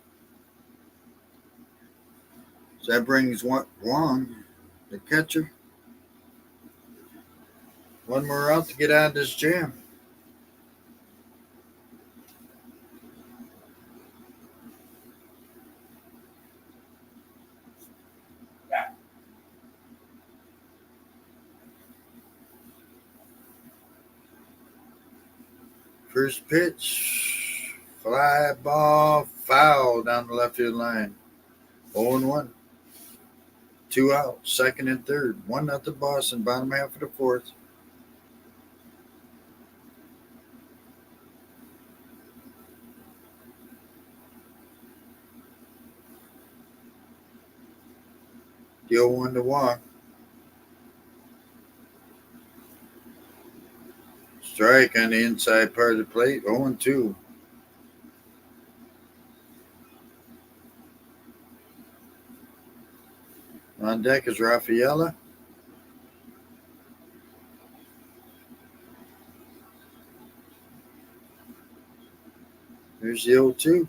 So that brings Wong, the catcher. 1 more out to get out of this jam. First pitch, fly ball, foul down the left field line. 0-1. 2 out, second and third. 1-0 Boston, bottom half of the fourth. The 0-1 to walk. Strike on the inside part of the plate. 0-2. On deck is Rafaela. There's the 0-2.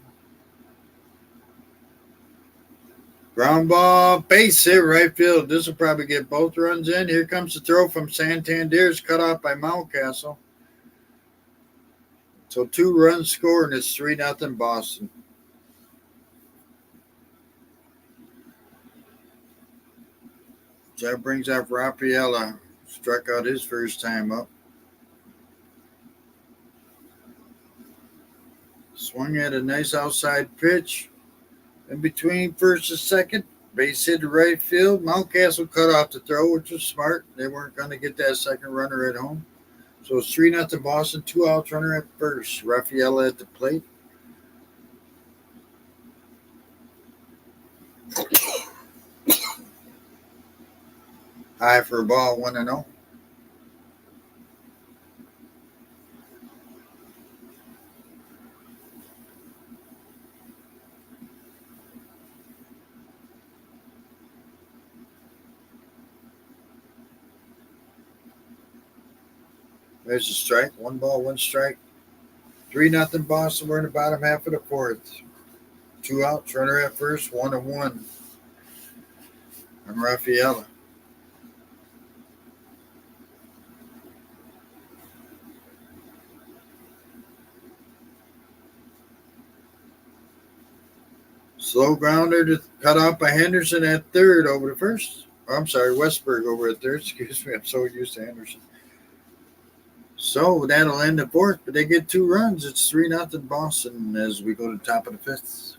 Ground ball, base hit, right field. This will probably get both runs in. Here comes the throw from Santander's, cut off by Mountcastle. So 2 runs scored, and it's 3-0 Boston. So that brings up Rafaela. Struck out his first time up. Swung at a nice outside pitch. In between first and second. Base hit to right field. Mountcastle cut off the throw, which was smart. They weren't going to get that second runner at home. So it's 3-0 Boston, 2 outs, runner at first. Rafaela at the plate. High for a ball, 1-0. There's a strike. 1 ball, 1 strike. 3-0 Boston. We're in the bottom half of the fourth. 2 outs, runner at first, 1-1. I'm Rafaela. Slow grounder to cut off by Henderson at third over to first. Oh, I'm sorry, Westberg over at third. Excuse me, I'm so used to Henderson. So that'll end the fourth, but they get 2 runs. It's 3-0 Boston as we go to the top of the fifth.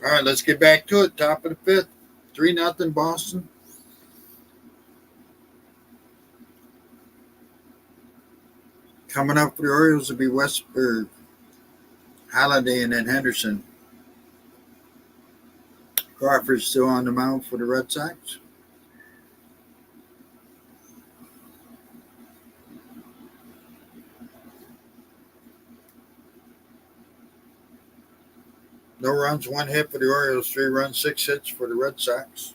All right, let's get back to it. Top of the fifth. 3-0 Boston. Coming up for the Orioles will be Westberg, Halliday, and then Henderson. Crawford's still on the mound for the Red Sox. No runs, 1 hit for the Orioles, 3 runs, 6 hits for the Red Sox.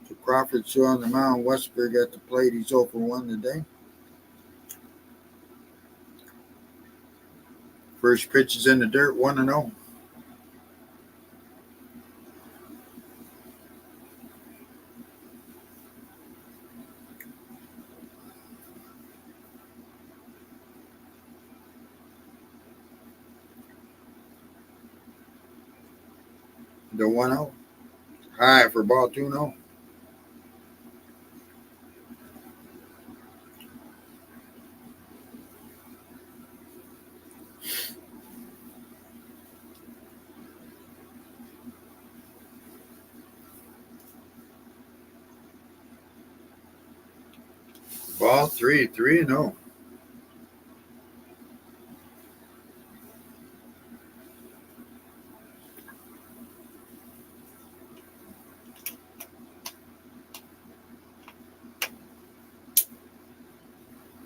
So Crawford's still on the mound. Westberg at the plate. He's 0 for 1 today. First pitch is in the dirt, 1-0. The 1-0. High for ball 2-0. Ball 3, 3-0.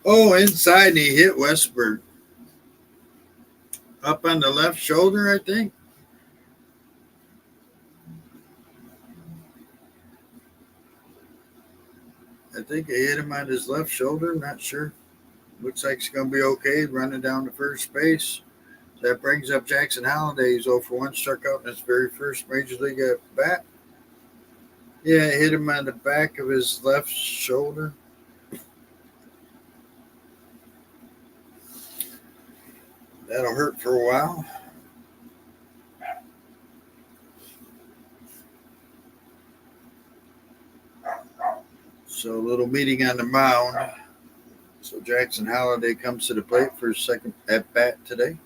Oh, inside, and he hit Westberg. Up on the left shoulder, I think. I think he hit him on his left shoulder. Not sure. Looks like it's going to be okay. Running down to first base. That brings up Jackson Halliday. He's 0 for 1, struck out in his very first Major League at bat. Yeah, hit him on the back of his left shoulder. That'll hurt for a while. So a little meeting on the mound. So Jackson Holliday comes to the plate for his second at bat today.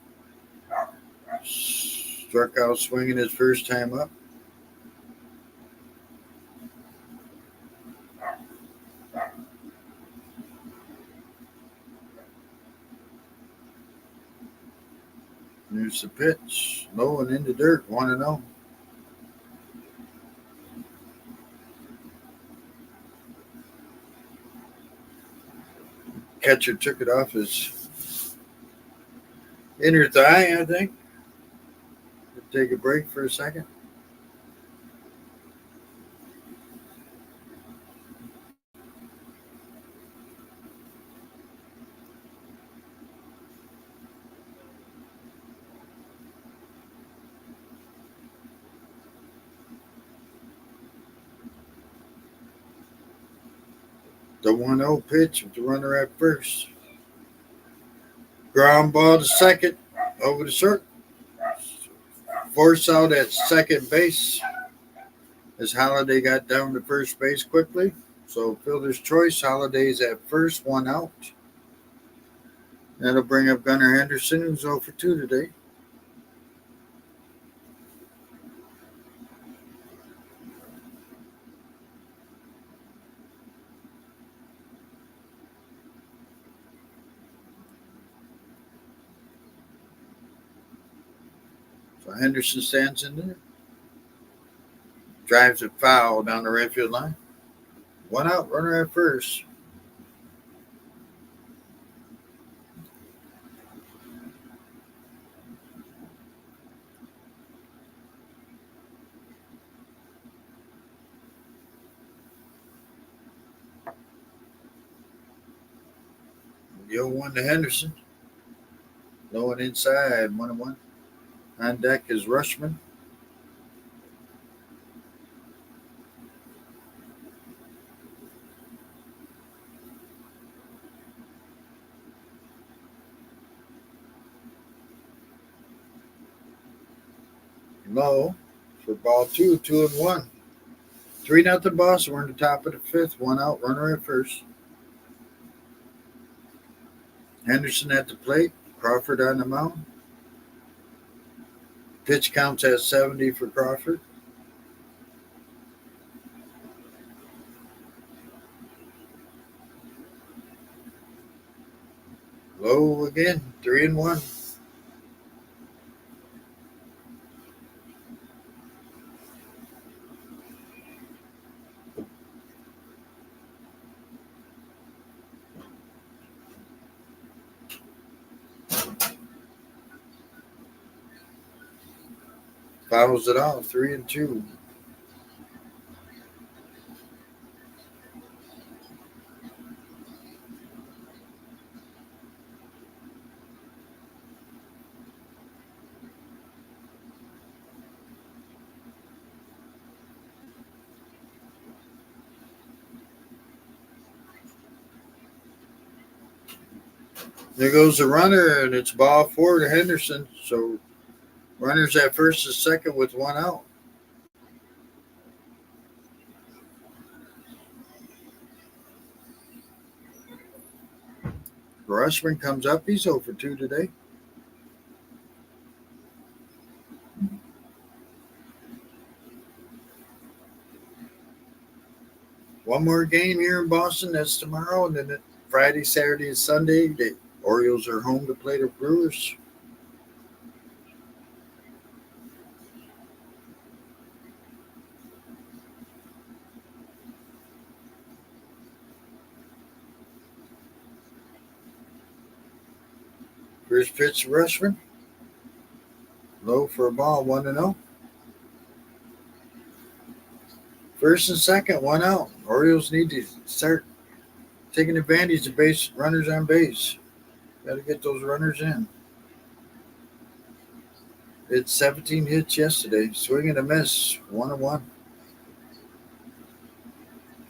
Struck out swinging his first time up. Here's the pitch. Low and in the dirt. 1-0. Catcher took it off his inner thigh, I think. Take a break for a second. The 1-0 pitch with the runner at first. Ground ball to second. Over the circle. Force out at second base as Holliday got down to first base quickly. So fielder's choice. Holliday's at first, 1 out. That'll bring up Gunnar Henderson, who's 0 for 2 today. So Henderson stands in there. Drives it foul down the right field line. 1 out, runner at first. The 0-1 to Henderson. Low and inside, 1-1. On deck is Rushman. Low for ball 2, 2-1. 3-0 Boston. We're in the top of the fifth. 1 out, runner at first. Henderson at the plate. Crawford on the mound. Pitch counts at 70 for Crawford. Low again, 3-1. Fouls it off, 3-2. There goes the runner, and it's ball 4 to Henderson. So runners at first and second with 1 out. Rushman comes up. He's 0 for 2 today. One more game here in Boston. That's tomorrow. And then Friday, Saturday, and Sunday, the Orioles are home to play the Brewers. First pitch, Rushman. Low for a ball, 1-0. First and second, 1 out. Orioles need to start taking advantage of base runners on base. Got to get those runners in. It's 17 hits yesterday. Swing and a miss, 1-1.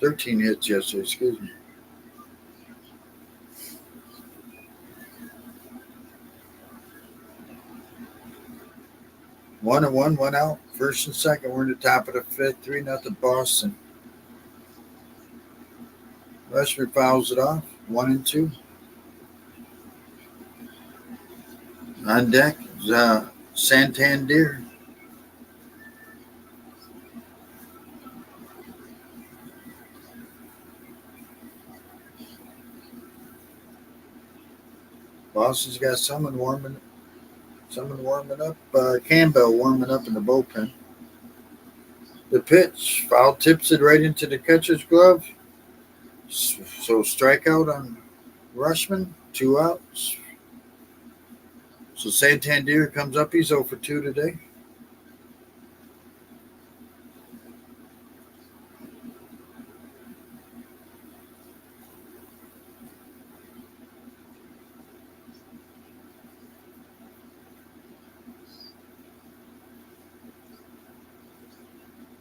13 hits yesterday, excuse me. 1-1, one out. First and second. We're in the top of the fifth. 3-0 Boston. Rushford fouls it off. 1-2. On deck is Santander. Boston's got someone warming up. Campbell warming up in the bullpen. The pitch. Foul tips it right into the catcher's glove. So strikeout on Rushman. 2 outs. So Santander comes up. He's 0 for 2 today.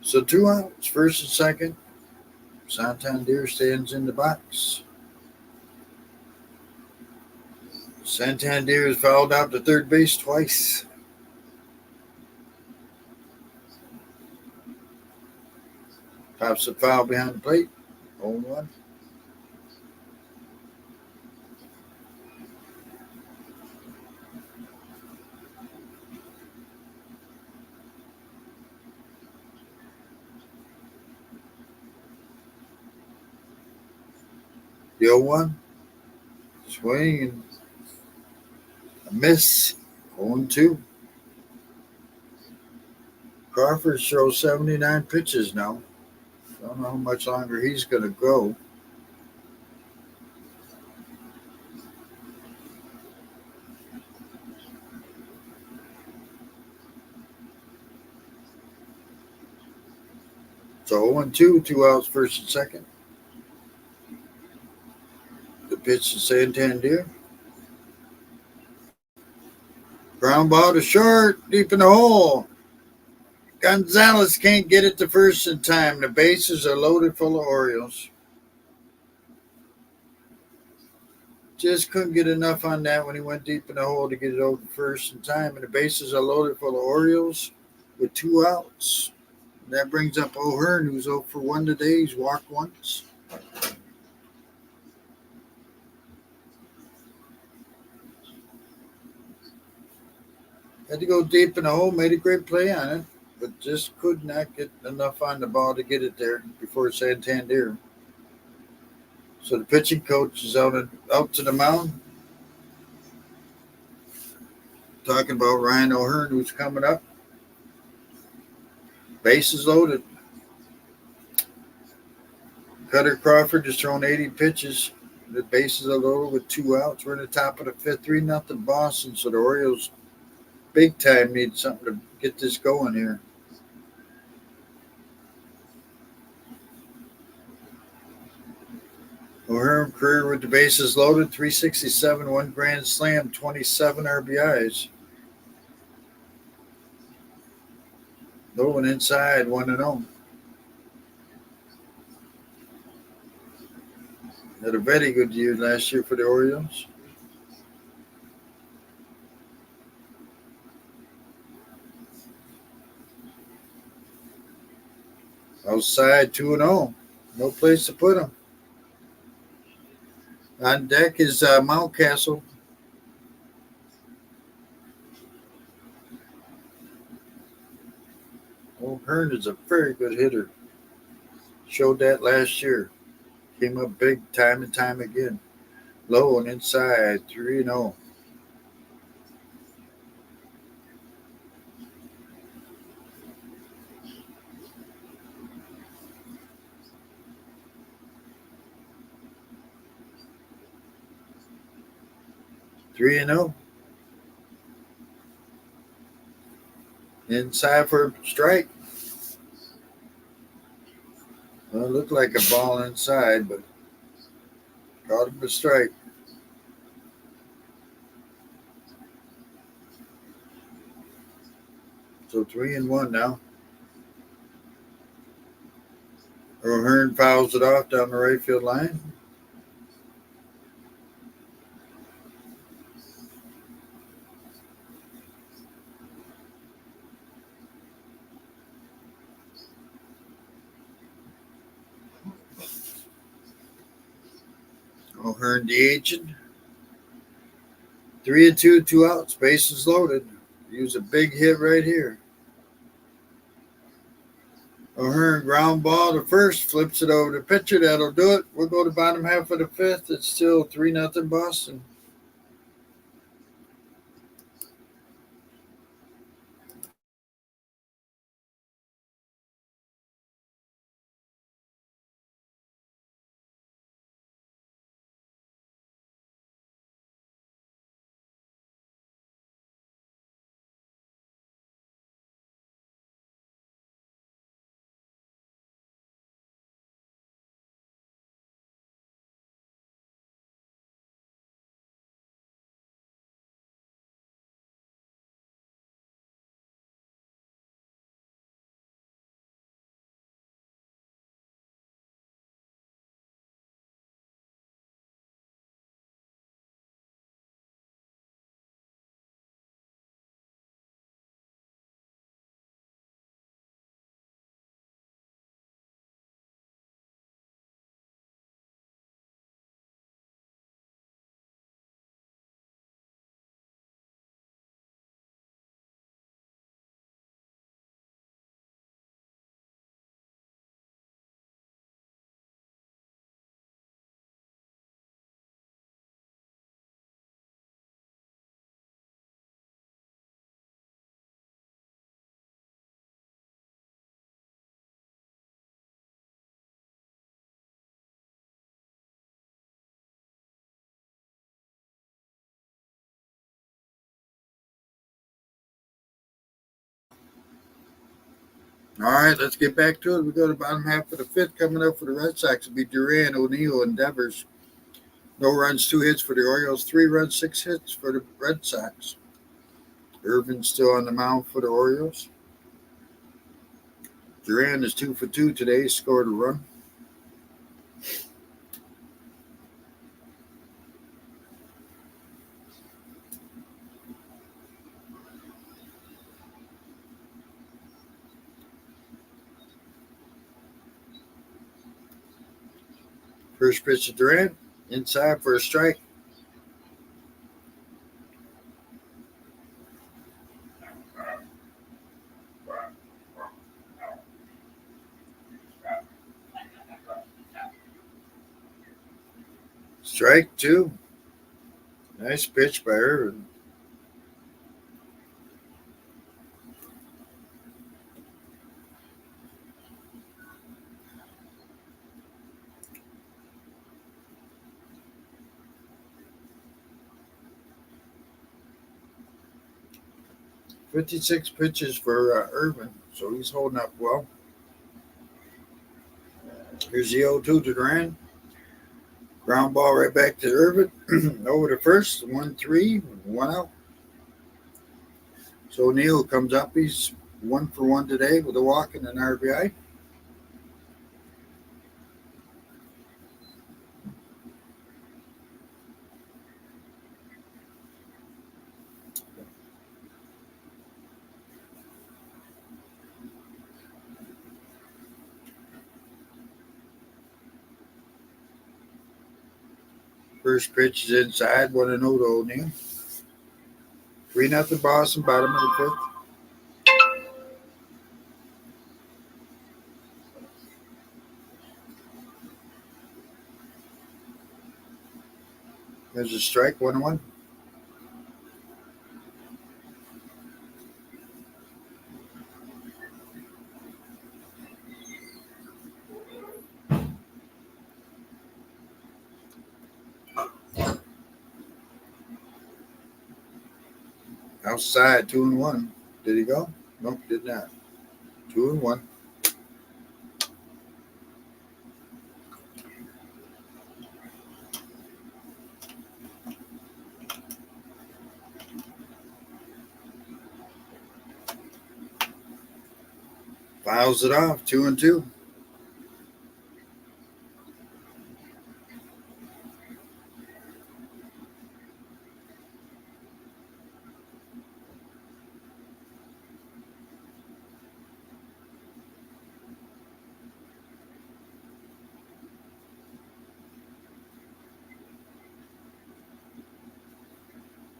So 2 outs. First and second. Santander stands in the box. Santander has fouled out to third base twice. Pops a foul behind the plate. 0-1. The 0-1. Swing and a miss. 0-2. Crawford throws 79 pitches now. Don't know how much longer he's going to go. So 0-2, 2 outs, first and second. The pitch to Santander. Ground ball to short, deep in the hole. Gonzalez can't get it to first in time. The bases are loaded full of Orioles. Just couldn't get enough on that when he went deep in the hole to get it over first in time. And the bases are loaded full of Orioles with 2 outs. And that brings up O'Hearn, who's 0 for 1 today. He's walked once. Had to go deep in the hole, made a great play on it, but just could not get enough on the ball to get it there before Santander. So the pitching coach is out to the mound, talking about Ryan O'Hearn, who's coming up. Bases loaded. Cutter Crawford has thrown 80 pitches. The bases are loaded with 2 outs. We're in the top of the fifth, 3-0 Boston. So the Orioles big time need something to get this going here. O'Hearn career with the bases loaded, 367, 1 grand slam, 27 RBIs. No one inside, 1-0. Had a very good year last year for the Orioles. Outside, 2-0. No place to put him. On deck is Mountcastle. O'Hearn is a very good hitter. Showed that last year. Came up big time and time again. Low and inside, 3-0. Three and 0. Inside for a strike. Well, it looked like a ball inside, but caught him a strike. So 3-1 now. O'Hearn fouls it off down the right field line. O'Hearn DHing. 3-2, 2 outs, bases loaded. Use a big hit right here. O'Hearn ground ball to first, flips it over to pitcher. That'll do it. We'll go to bottom half of the fifth. It's still 3-0 Boston. All right, let's get back to it. We go to the bottom half of the fifth. Coming up for the Red Sox will be Duran, O'Neill, and Devers. No runs, 2 hits for the Orioles. 3 runs, 6 hits for the Red Sox. Irvin's still on the mound for the Orioles. Duran is 2 for 2 today. Scored a run. First pitch to Duran. Inside for a strike. Strike 2. Nice pitch by Irvin. "56 pitches for Irvin, so he's holding up well." Here's the 0-2 to Duran. Ground ball right back to Irvin. Over to first. 1-3, 1 out. So O'Neill comes up. He's 1 for 1 today with a walk and an RBI. First pitch is inside. 1-0 to O'Neill. 3-0 Boston, bottom of the fifth. There's a strike, 1-1. Outside, 2-1. Did he go? Nope, did not. 2-1. Fouls it off, 2-2.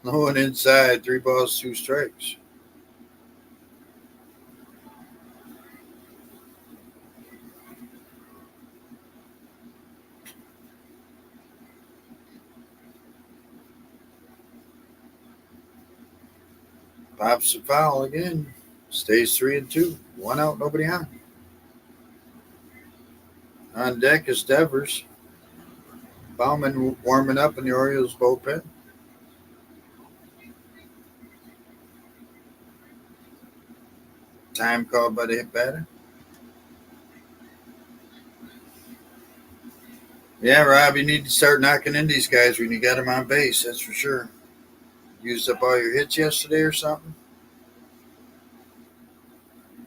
No one inside. 3 balls, 2 strikes. Pops the foul again. Stays 3-2. 1 out, nobody on. On deck is Devers. Bauman warming up in the Orioles bullpen. Time called by the hit batter. Yeah, Rob, you need to start knocking in these guys when you got them on base. That's for sure. Used up all your hits yesterday or something?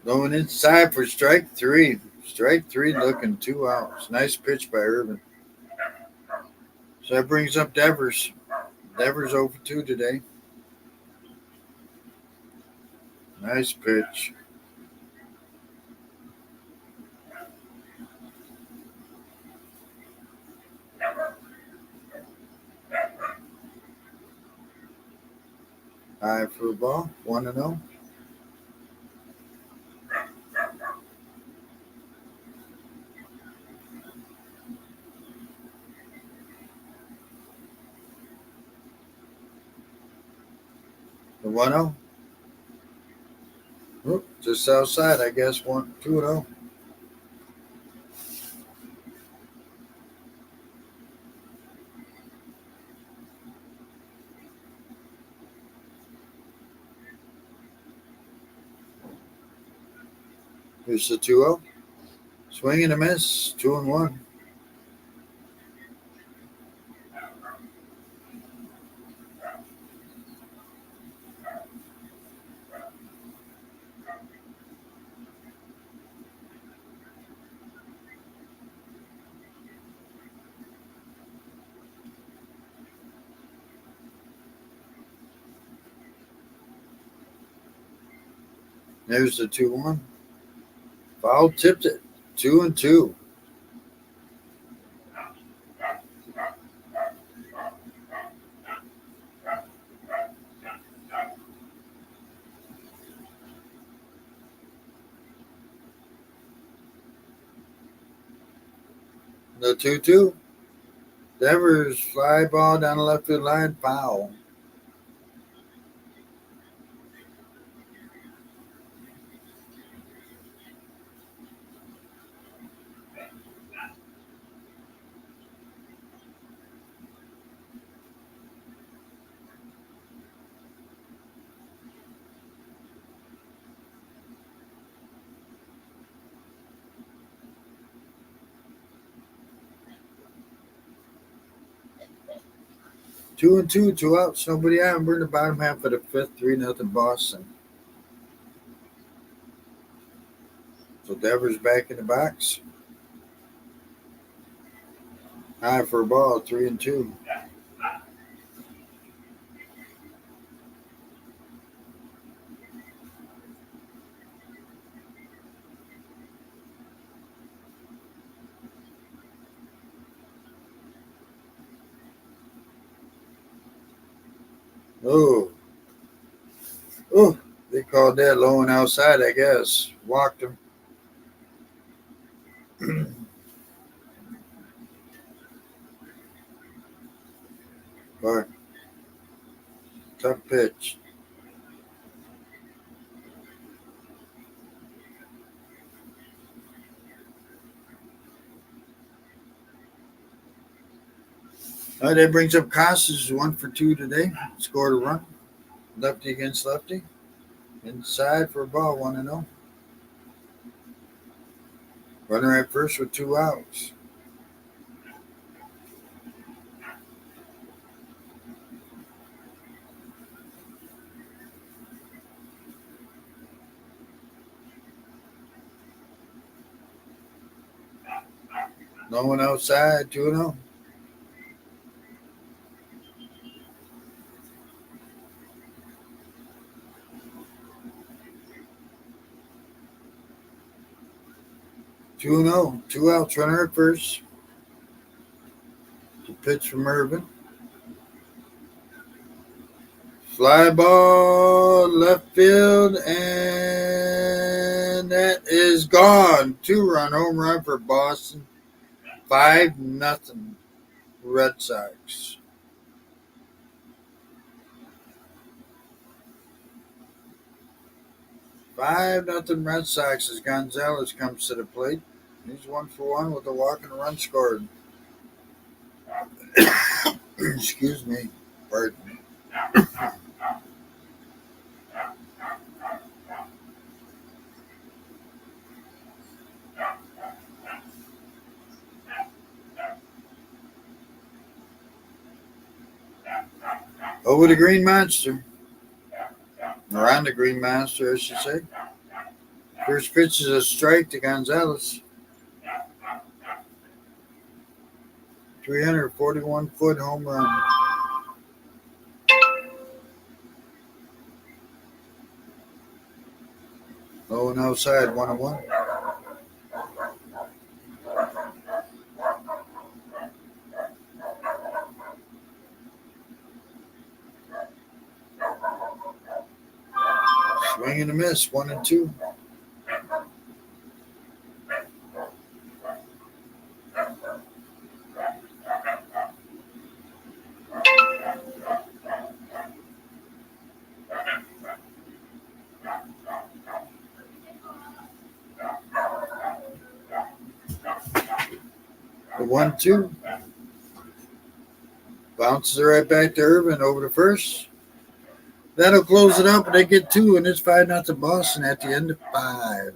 Going inside for strike 3. Strike 3 looking 2 outs. Nice pitch by Irvin. So that brings up Devers. Devers over 2 today. Nice pitch. High for a ball. 1-0. The 1-0. Oop, just outside, I guess. 2-0. Here's the 2-0. Swing and a miss. 2-1. There's the 2-1. Foul tipped it. 2-2. The 2-2. Devers fly ball down the left field line. Foul. Two and two, 2 outs, nobody out. We're in the bottom half of the 5th, 3-0 Boston. So Devers back in the box. High for a ball, 3-2. Oh, they called that low and outside, I guess. Walked him. But tough pitch. That brings up Costas, 1 for 2 today. Scored a run. Lefty against lefty. Inside for a ball, 1-0. Runner at first with 2 outs. No one outside, 2-0. Two and 0. 2 outs, runner at first. The pitch from Irvin. Fly ball left field, and that is gone. 2-run home run for Boston. 5-0 Red Sox. 5-0 Red Sox as Gonzalez comes to the plate. He's 1-for-1 with a walk and a run scored. Excuse me. Pardon me. 0 the Green Monster. Or on the Green Monster, I should say. First pitch is a strike to Gonzalez. 341-foot home run. Low and outside, 1-1. Swing and a miss, 1-2. The 1-2. Bounces it right back to Irvin over to first. That'll close it up, and they get 2, and it's 5-0 Boston at the end of 5.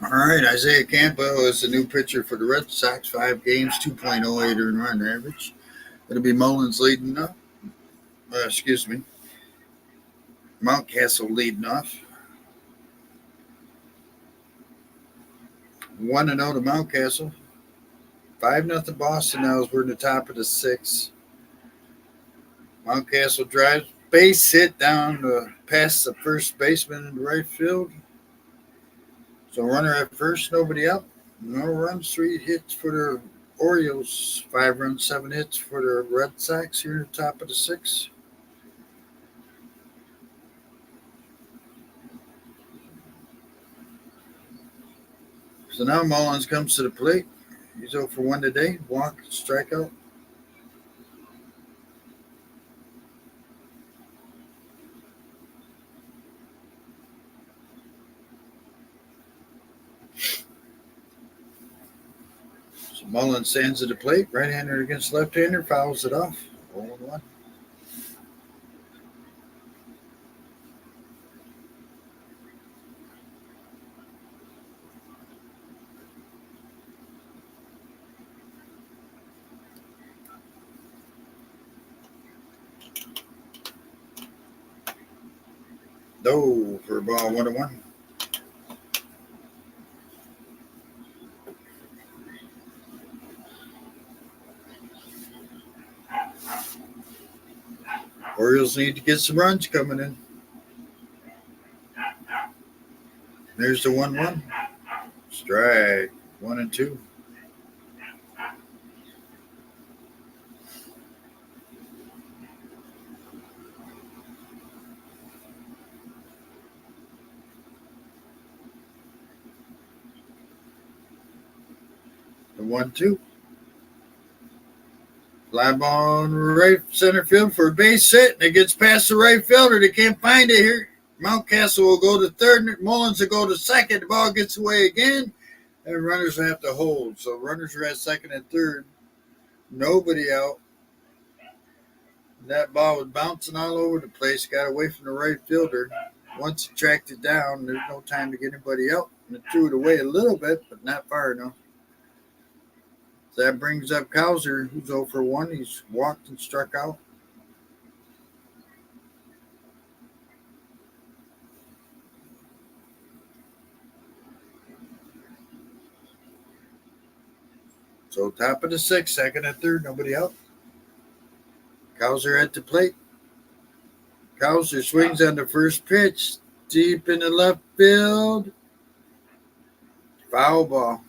All right, Isaiah Campbell is the new pitcher for the Red Sox. 5 games, 2.08 earned run average. It'll be Mullins leading up. Excuse me. Mountcastle leading off. 1-0 to Mountcastle. 5-0 Boston now as we're in the top of the 6th. Mountcastle drives, base hit down past the first baseman in the right field. So runner at first, nobody out. No runs, 3 hits for the Orioles. 5 runs, 7 hits for the Red Sox here at the top of the 6th. So now Mullins comes to the plate. He's 0 for 1 today. Walk, strikeout. So Mullins stands at the plate. Right-hander against left-hander. Fouls it off. 0-1. No for a ball, 1-1. Orioles need to get some runs coming in. There's the 1-1. Strike. 1-2. The 1-2. Fly ball in right center field for a base hit, and it gets past the right fielder. They can't find it here. Mountcastle will go to third. Mullins will go to second. The ball gets away again, and runners have to hold. So runners are at second and third. Nobody out. That ball was bouncing all over the place. Got away from the right fielder. Once it tracked it down, there's no time to get anybody out. And it threw it away a little bit, but not far enough. So that brings up Cowser, who's 0 for 1. He's walked and struck out. So top of the sixth, second and third, nobody out. Cowser at the plate. Cowser swings on the first pitch, deep in the left field. Foul ball.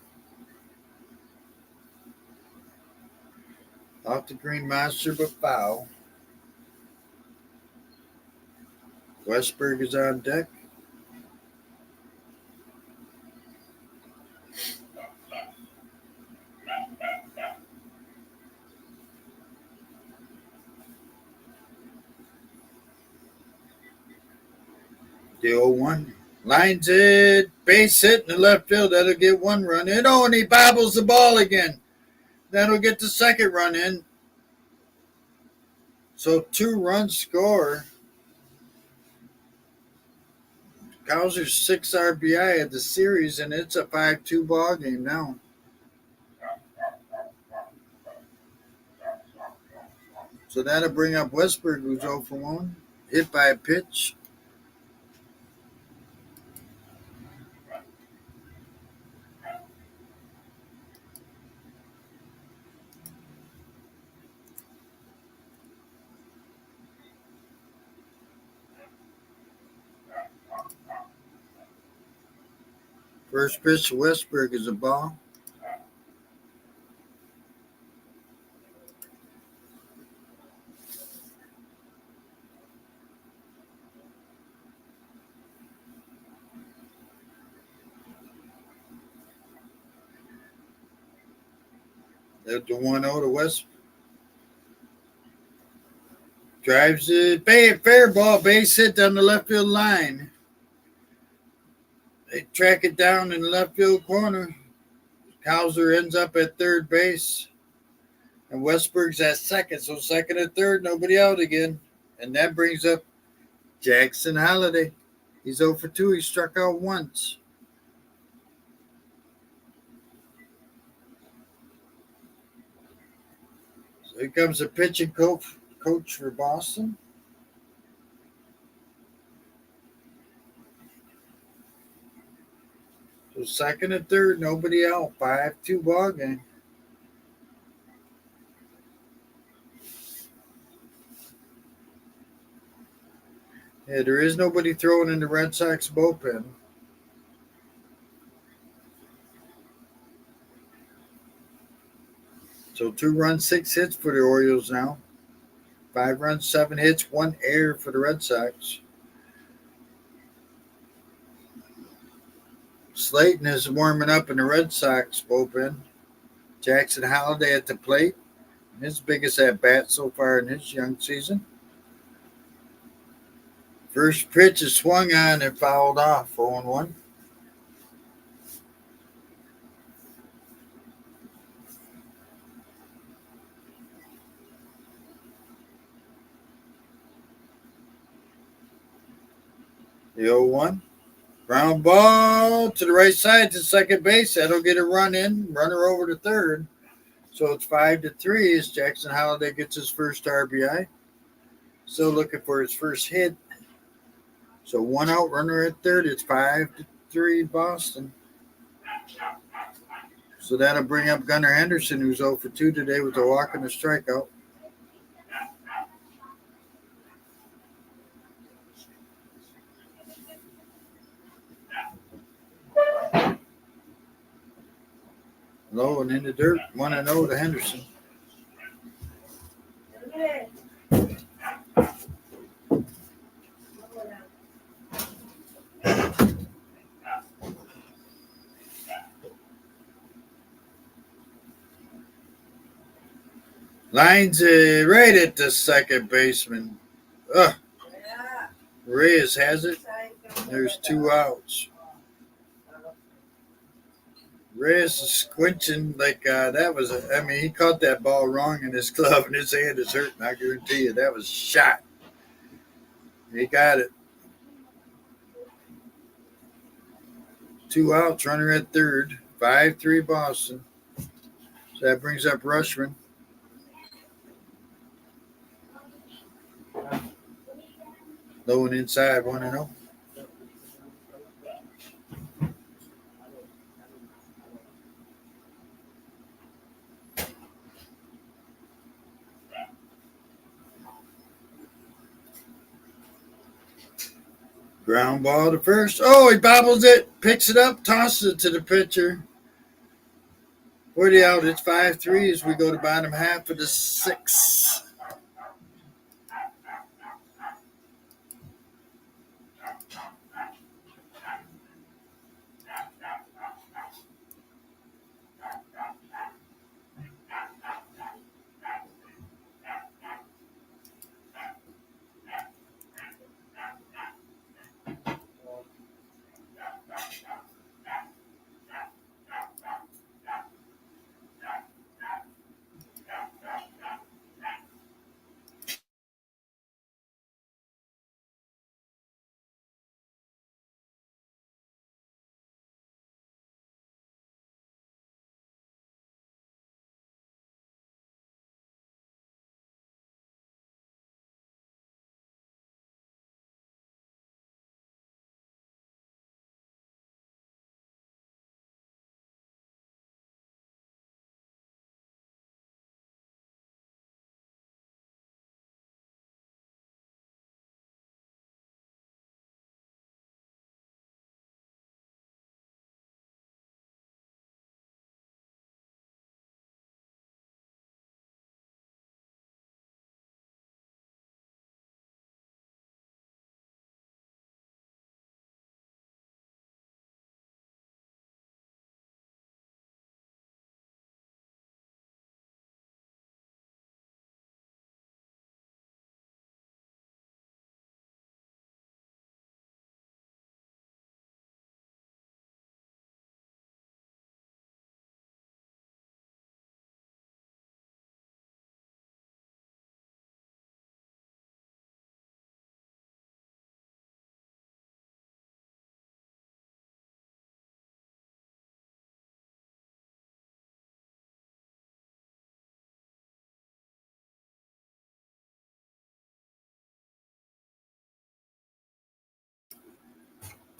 Off the green monster, but foul. Westberg is on deck. The 0-1. Lines it. Base hit in the left field. That'll get one run in. Oh, and he bobbles the ball again. That'll get the second run in. So 2 runs score. Cowser's 6 RBI of the series, and it's a 5-2 ball game now. So that'll bring up Westberg, who's 0 for 1. Hit by a pitch. First pitch to Westberg is a ball. That's the 1-0 to West. Drives it. Fair ball. Base hit down the left field line. They track it down in the left field corner. Cowser ends up at third base. And Westberg's at second. So second and third, nobody out again. And that brings up Jackson Holiday. He's 0 for 2. He struck out once. So here comes the pitching coach for Boston. So second and third, nobody out. 5-2 ball game. Yeah, there is nobody throwing in the Red Sox bullpen. So 2 runs, 6 hits for the Orioles now. 5 runs, 7 hits, 1 error for the Red Sox. Slayton is warming up in the Red Sox bullpen. Jackson Holliday at the plate. His biggest at bat so far in his young season. First pitch is swung on and fouled off. 0-1. The 0-1. Ground ball to the right side to second base. That'll get a run in. Runner over to third. So it's 5-3 as Jackson Holliday gets his first RBI. Still looking for his first hit. So one out, runner at third. It's 5-3 Boston. So that'll bring up Gunnar Henderson, who's 0 for 2 today with a walk and a strikeout. Low and in the dirt. 1-0 to Henderson. Lines right at the second baseman. Reyes has it. There's 2 outs. Reyes is squinching like that was he caught that ball wrong in his glove and his hand is hurting. I guarantee you that was a shot. He got it. 2 outs, runner at third. 5-3 Boston. So that brings up Rushman. Low and inside, 1-0. Ground ball to first. Oh, he bobbles it, picks it up, tosses it to the pitcher. 40 out. It's 5-3 as we go to bottom half of the 6th.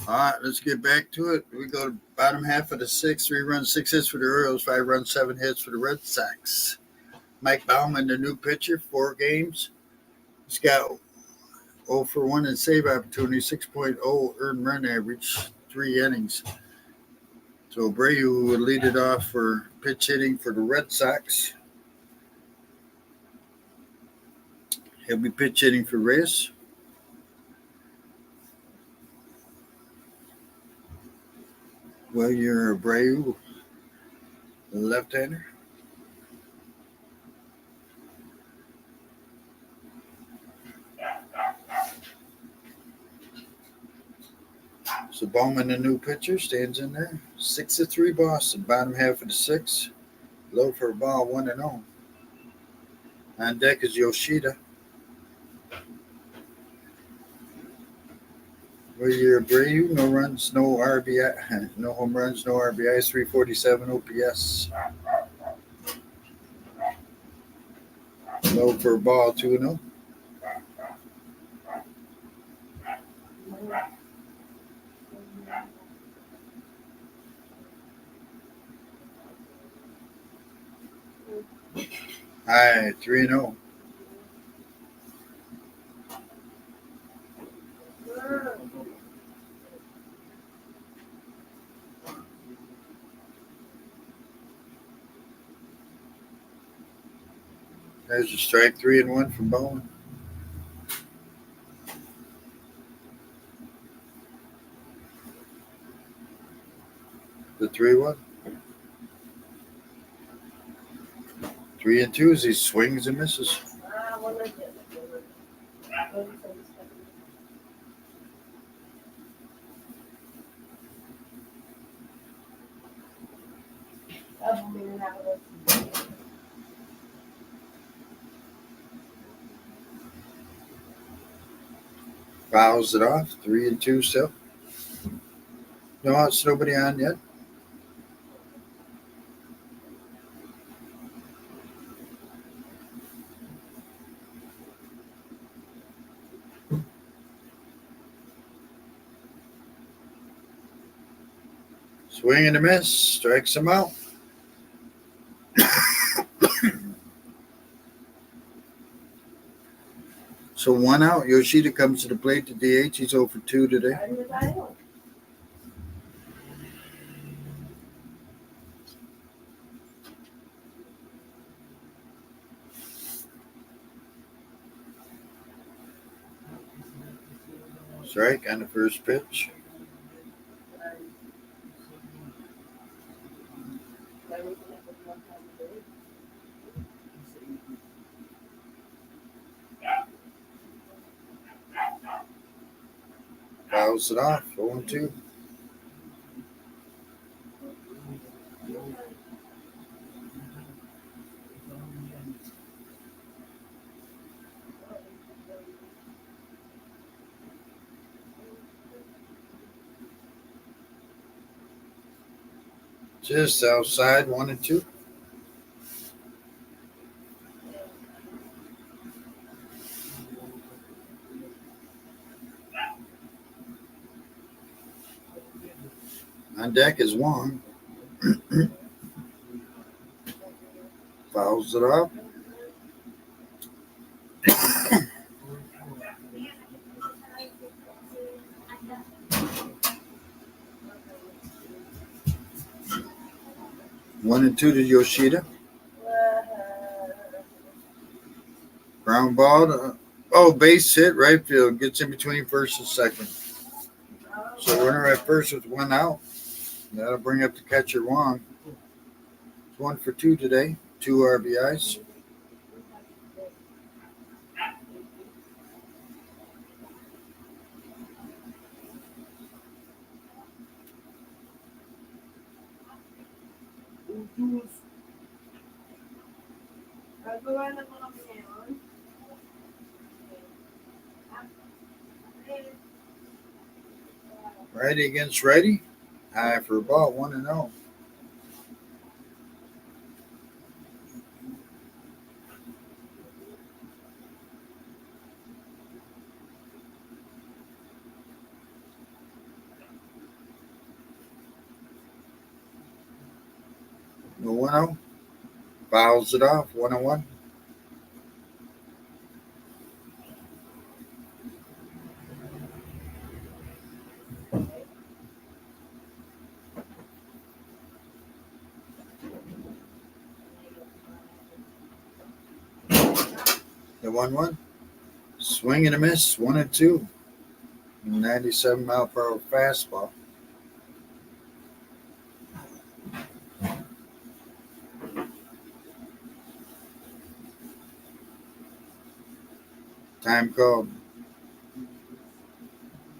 All right, let's get back to it. We go to bottom half of the 6th. 3 runs, 6 hits for the Orioles. 5 runs, 7 hits for the Red Sox. Mike Baumann, the new pitcher, 4 games. He's got 0 for 1 in save opportunity, 6.0 earned run average, 3 innings. So Abreu would lead it off for pitch hitting for the Red Sox. He'll be pitch hitting for Reyes. Well, you're a Abreu, left-hander. So Bowman, the new pitcher, stands in there. 6-3 Boston. Bottom half of the sixth. Low for a ball, 1-0. On deck is Yoshida. Well, you're Abreu. No runs, no RBI. No home runs, no RBIs. 347 OPS. Low for a ball, 2-0. High, 3-0. There's a strike, 3-1 from Bowman. The 3-1. 3-2 as he swings and misses. Fouls it off. 3-2 still. No, it's nobody on yet. Swing and a miss. Strikes him out. So 1 out. Yoshida comes to the plate to DH. He's 0 for 2 today. Strike on the first pitch. Fouls it off. 0-2. Just outside, 1-2. On deck is Wong. Fouls it off. One and two to Yoshida. Ground ball. Base hit, right field. Gets in between first and second. So runner at first with 1 out. That'll bring up the catcher Wong. It's 1 for 2 today. 2 RBIs. Righty against righty. High for a ball, 1-0. No 1-0. Fouls it off, 1-1. The 1-1. Swing and a miss, 1-2. 97 mile per hour fastball. Time called.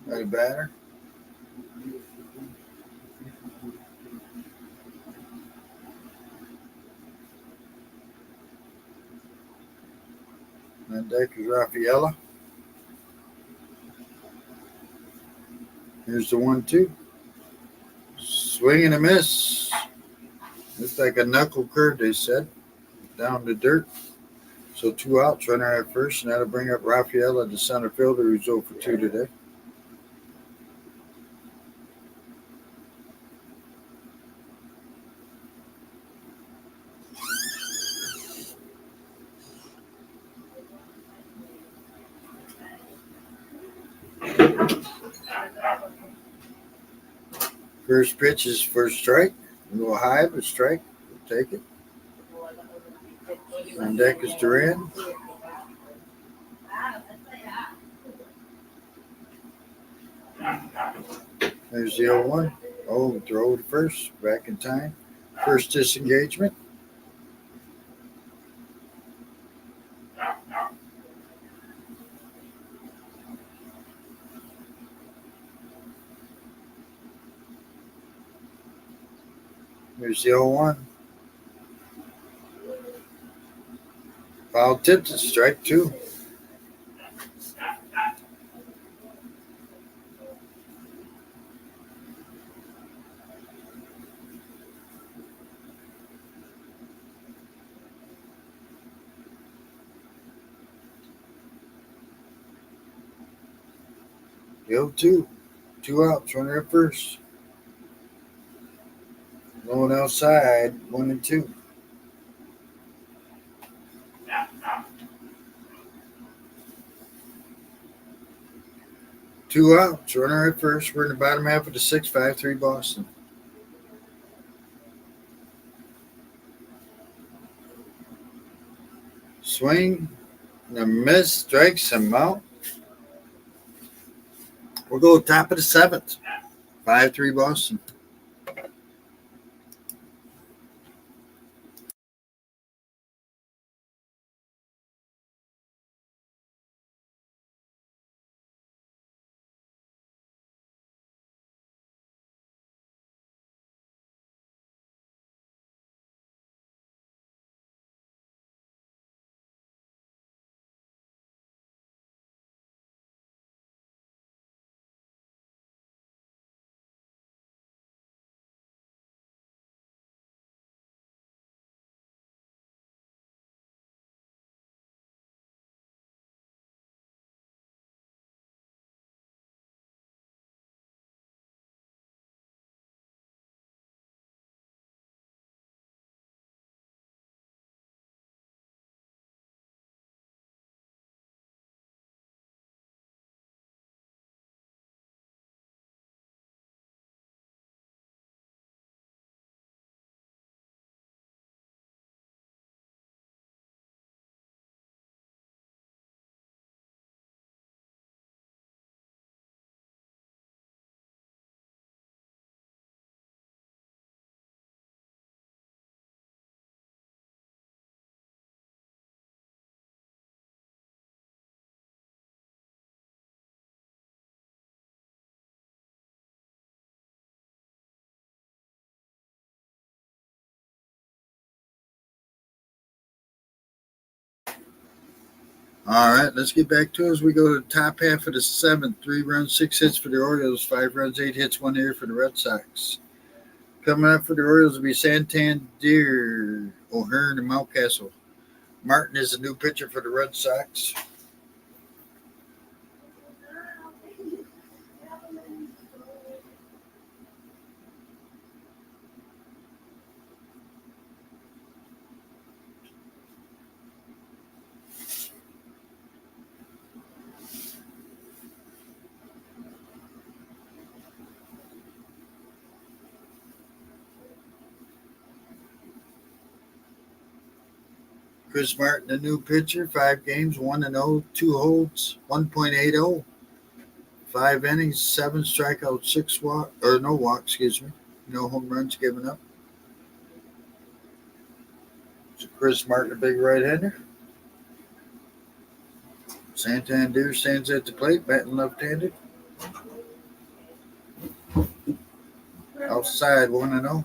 Got a batter. On deck is Rafaela. Here's the 1-2. Swing and a miss. Looks like a knuckle curve, they said. Down to dirt. So 2 outs, runner at first, and that'll bring up Rafaela, the center fielder, who's 0 for 2 today. First pitch is first strike. A little high, but strike. We'll take it. On deck is Duran. There's the 0-1. Oh, throw to first. Back in time. First disengagement. There's the 0-1. Foul tipped to strike 2. The 0-2. 2 outs, runner at first. No one outside, 1 and 2. Two outs, runner at first. We're in the bottom half of the 6th, 5-3 Boston. Swing and a miss, strikes him out. We'll go top of the 7th, 5-3 Boston. All right, let's get back to it as we go to the top half of the 7th. 3 runs, 6 hits for the Orioles, 5 runs, 8 hits, 1 error for the Red Sox. Coming up for the Orioles will be Santander, O'Hearn, and Mountcastle. Martin is the new pitcher for the Red Sox. Chris Martin, the new pitcher, 5 games, 1-0, 2 holds, 1.80, 5 innings, 7 strikeouts, 6 walk, or no walks, no home runs given up. So Chris Martin, a big right-hander. Santander stands at the plate, batting left-handed. Outside, 1-0.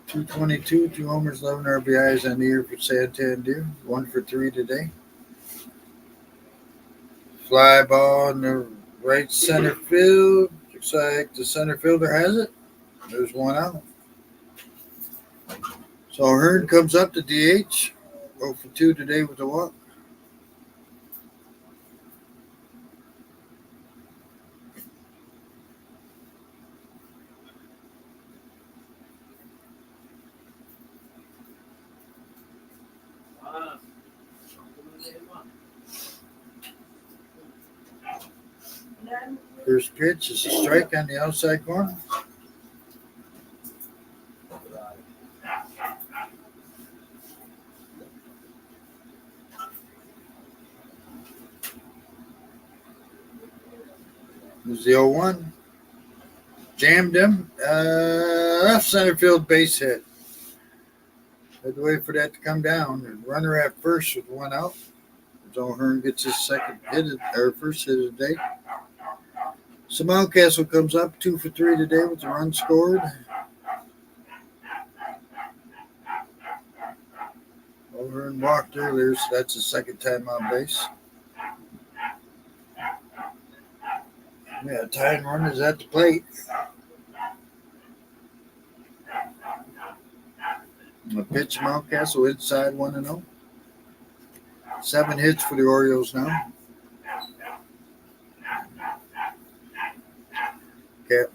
.222, 2 homers, 11 RBIs on the year for Santander. 1 for 3 today. Fly ball in the right center field. Looks like the center fielder has it. There's 1 out. So Hearn comes up to DH. 0 for 2 today with the walk. First pitch is a strike on the outside corner. There's the 0-1. Jammed him. Left center field base hit. Had to wait for that to come down. And runner at first with 1 out. So Hearn gets his first hit of the day. So Mountcastle comes up 2 for 3 today with the run scored. Hearn walked earlier, so that's the second time on base. Yeah, tying runners at the plate. A pitch Mountcastle inside 1-0. 7 hits for the Orioles now.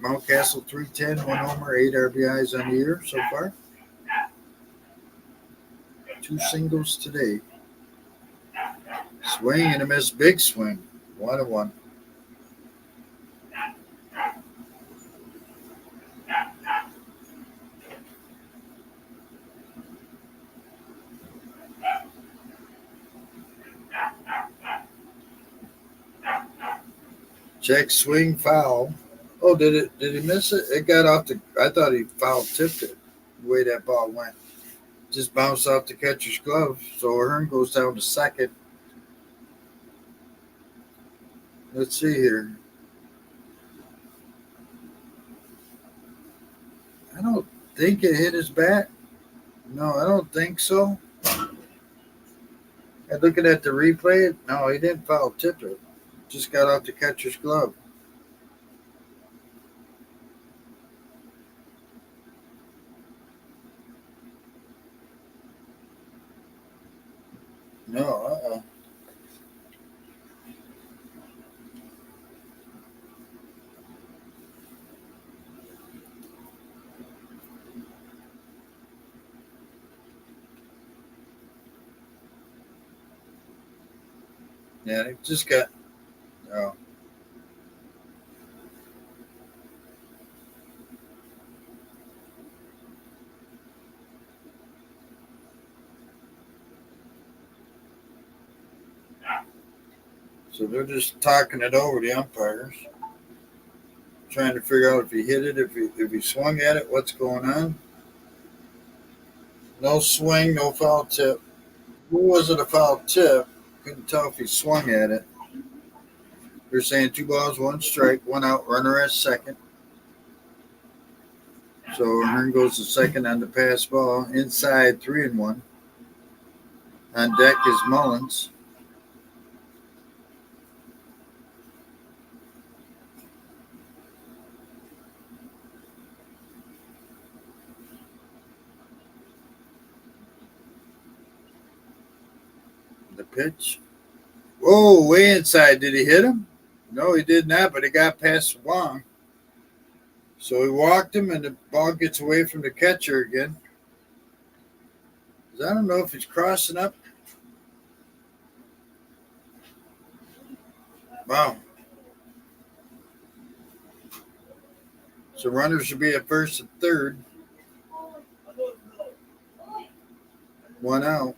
Mountcastle 310, 1 homer, 8 RBIs on the year so far. 2 singles today. Swing and a miss, big swing. 1-1. Check, swing, foul. Oh, did he miss it? It got off the. I thought he foul tipped it. The way that ball went, just bounced off the catcher's glove. So Hearn goes down to second. Let's see here. I don't think it hit his bat. No, I don't think so. And looking at the replay, no, he didn't foul tip it. Just got off the catcher's glove. No, Yeah, it just got. Oh. So they're just talking it over, the umpires, trying to figure out if he hit it, if he swung at it, what's going on. No swing, no foul tip. Who was it a foul tip? Couldn't tell if he swung at it. They're saying 2 balls, 1 strike, 1 out, runner at second. So Hearn goes to second on the pass ball. Inside 3-1. On deck is Mullins. The pitch. Whoa, way inside. Did he hit him? No, he did not, but it got past Wong. So he walked him, and the ball gets away from the catcher again. I don't know if he's crossing up. Wow. So runners should be at first and third. 1 out.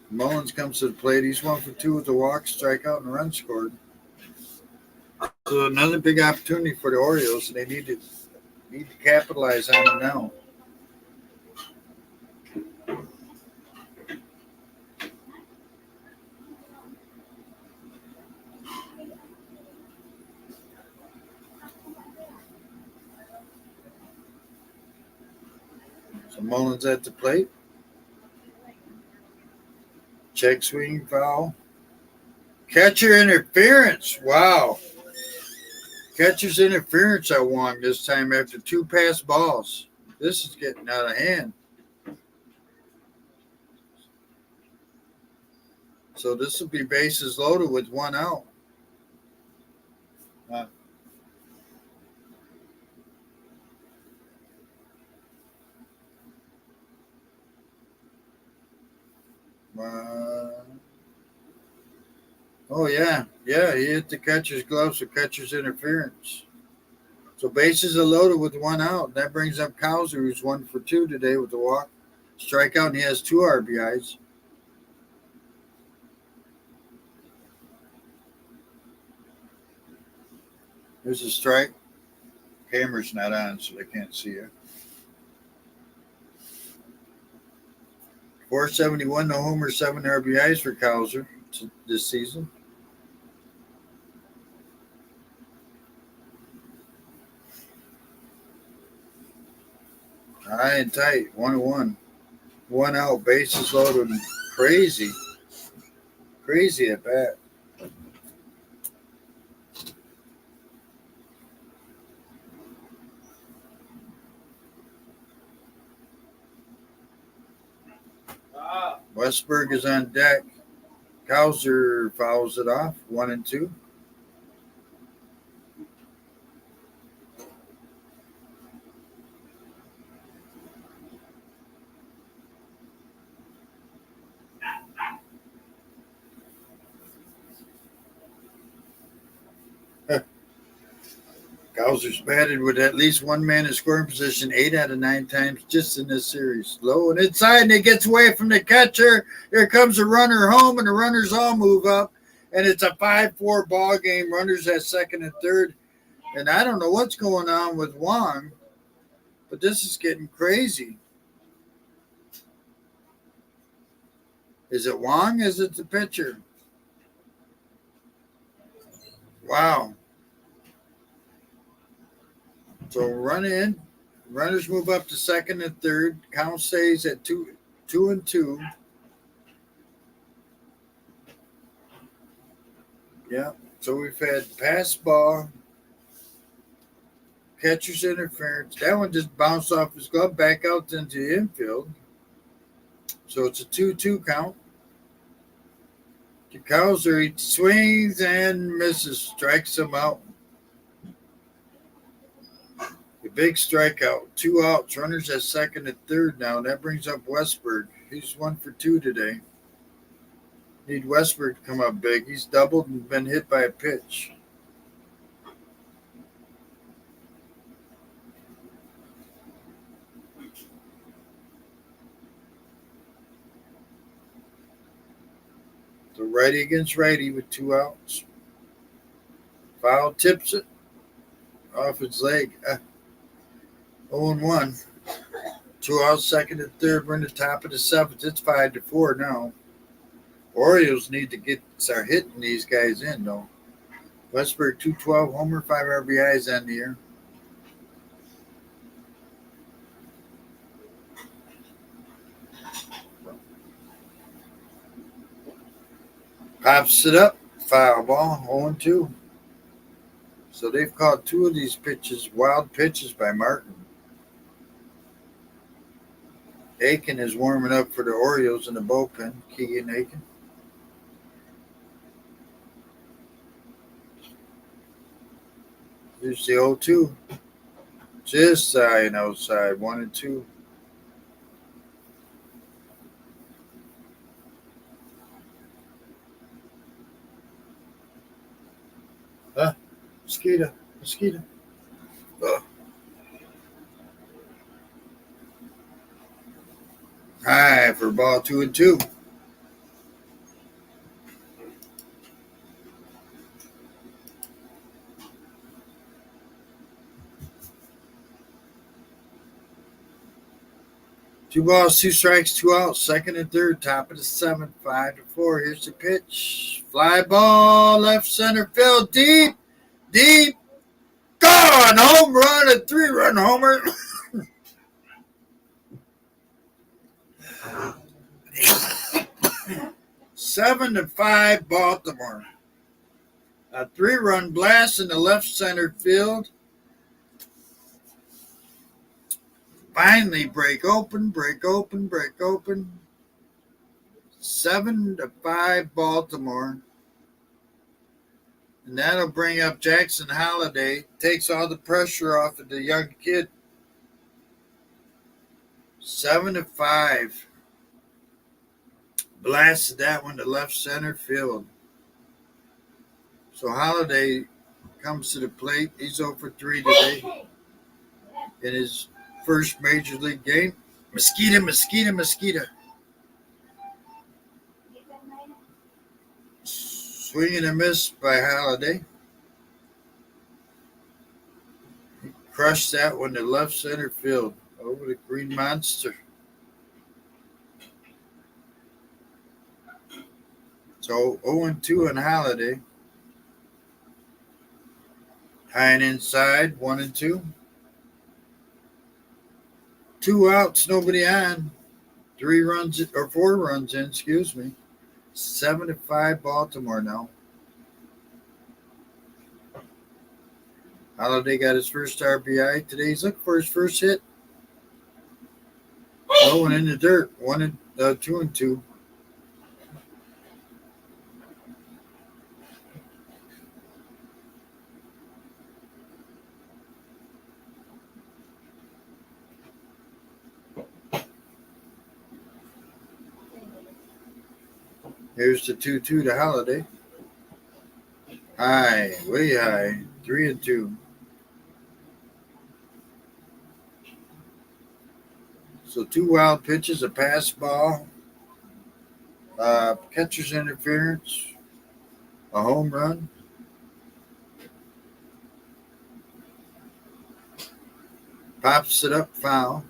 Mullins comes to the plate. He's 1 for 2 with the walk, strikeout, and run scored. So another big opportunity for the Orioles, and they need to capitalize on it now. Mullins at the plate. Check swing foul. Catcher interference. Wow. Catcher's interference I won this time after 2 passed balls. This is getting out of hand. So this will be bases loaded with 1 out. Oh, yeah. Yeah, he hit the catcher's glove, so catcher's interference. So bases are loaded with 1 out. That brings up Cowser, who's 1 for 2 today with the walk. Strikeout, and he has 2 RBIs. There's a strike. Camera's not on, so they can't see it. 471, no homer, 7 RBIs for Cowser this season. High and tight, 1-1. 1 out, bases loaded. Crazy. Crazy at bat. Westberg is on deck. Cowser fouls it off, 1-2. Cowser's batted with at least 1 man in scoring position 8 out of 9 times just in this series. Low and inside, and it gets away from the catcher. Here comes a runner home, and the runners all move up. And it's a 5-4 ball game. Runners at second and third. And I don't know what's going on with Wong, but this is getting crazy. Is it Wong? Is it the pitcher? Wow. So run in. Runners move up to second and third. Count stays at 2-2. Yeah. So we've had pass ball, catcher's interference. That one just bounced off his glove back out into the infield. So it's a 2-2 count. Cowser, he swings and misses, strikes him out. A big strikeout, 2 outs. Runners at second and third now. That brings up Westberg. He's 1 for 2 today. Need Westberg to come up big. He's doubled and been hit by a pitch. So righty against righty with 2 outs. Foul tips it off his leg. 0-1. 2 outs, second and third. We're in the top of the 7th. It's 5-4 now. Orioles need to start hitting these guys in, though. Westberg, 212 homer, 5 RBIs on the year. Pops it up, foul ball, 0-2. So they've caught 2 of these pitches, wild pitches by Martin. Aiken is warming up for the Orioles in the bullpen, Keegan Aiken. Here's the 0-2. Just side and outside, 1-2. Mosquito. High for ball 2-2. Two balls, 2 strikes, 2 outs, second and third, top of the 7th, 5-4. Here's the pitch. Fly ball, left center field, deep. Gone! Home run, a 3-run homer. 7-5 Baltimore. A 3-run blast in the left center field. Finally break open, break open, break open. 7-5 Baltimore. And that'll bring up Jackson Holliday. Takes all the pressure off of the young kid. 7-5. Blasted that one to left center field. So Holliday comes to the plate. He's 0 for 3 today in his first major league game. Mosquito. Swing and a miss by Holliday. He crushed that one to left center field over the Green Monster. So 0-2 on Holliday. High and inside, 1-2. 2 outs, nobody on. 4 runs in, excuse me. 7-5 Baltimore now. Holliday got his first RBI today. He's looking for his first hit. One in the dirt. 2-2. Here's the 2-2 to Holliday. High, way high. 3-2. So 2 wild pitches, a pass ball, catcher's interference, a home run. Pops it up, foul.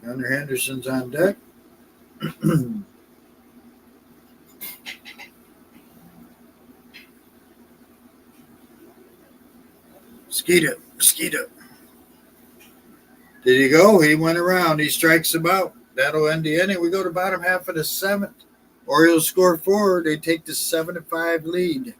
Gunnar Henderson's on deck. Mosquito. Did he go? He went around. He strikes him out. That'll end the inning. We go to bottom half of the 7th. Orioles score 4. They take the 7-5 lead.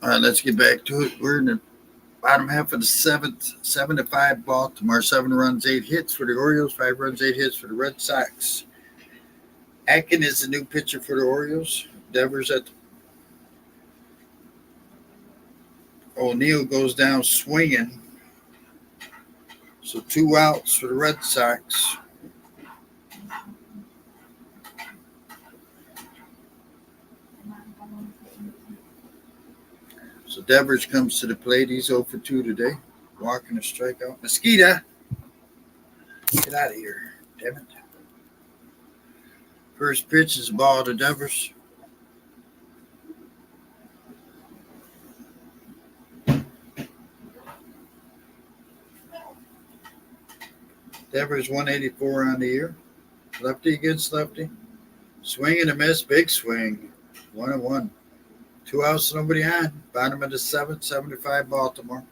All right, let's get back to it. We're in the bottom half of the seventh, 7-5 Baltimore. 7 runs, 8 hits for the Orioles. 5 runs, 8 hits for the Red Sox. Akin is the new pitcher for the Orioles. Devers at the O'Neill goes down swinging. So 2 outs for the Red Sox. So Devers comes to the plate. He's 0 for 2 today. Walking a strikeout. Mosquito, get out of here. Damn it. First pitch is a ball to Devers. Devers 184 on the year. Lefty against lefty. Swing and a miss. Big swing. 1-1. 2 outs, nobody on. Bottom of the seventh, 7-5 Baltimore.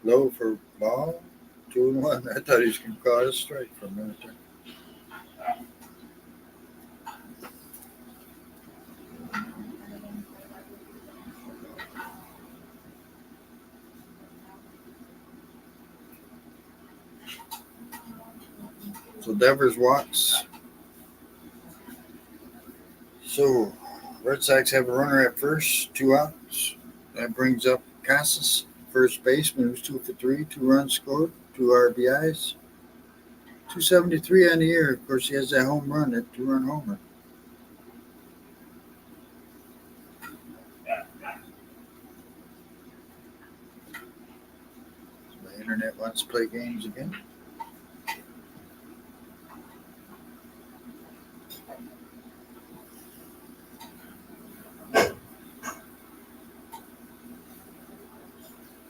Low for ball. 2-1. I thought he was going to call it a strike for a minute there. So Devers walks. So Red Sox have a runner at first, 2 outs. That brings up Casas, first baseman, who's 2 for 3, 2 runs scored, 2 RBIs, 273 on the year. Of course, he has that home run, that 2-run homer. The internet wants to play games again.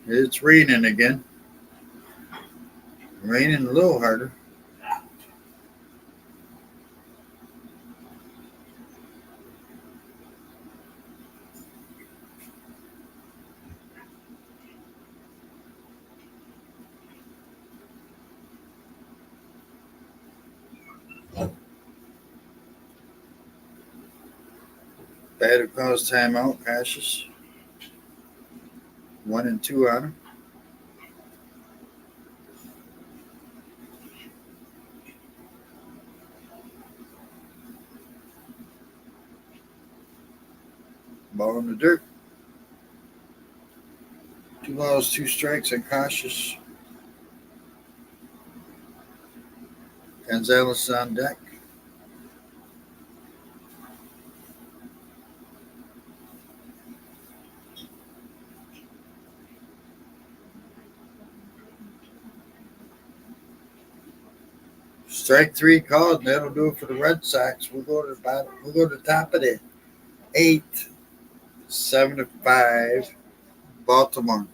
It's raining again. Raining a little harder. Batter calls timeout. Cassius. 1-2 on him. Ball in the dirt. 2 balls, 2 strikes, and Cautious. Gonzalez on deck. Strike 3 called, and that'll do it for the Red Sox. We'll go to the bottom. We'll go to the top of the 8th, 7-5 Baltimore.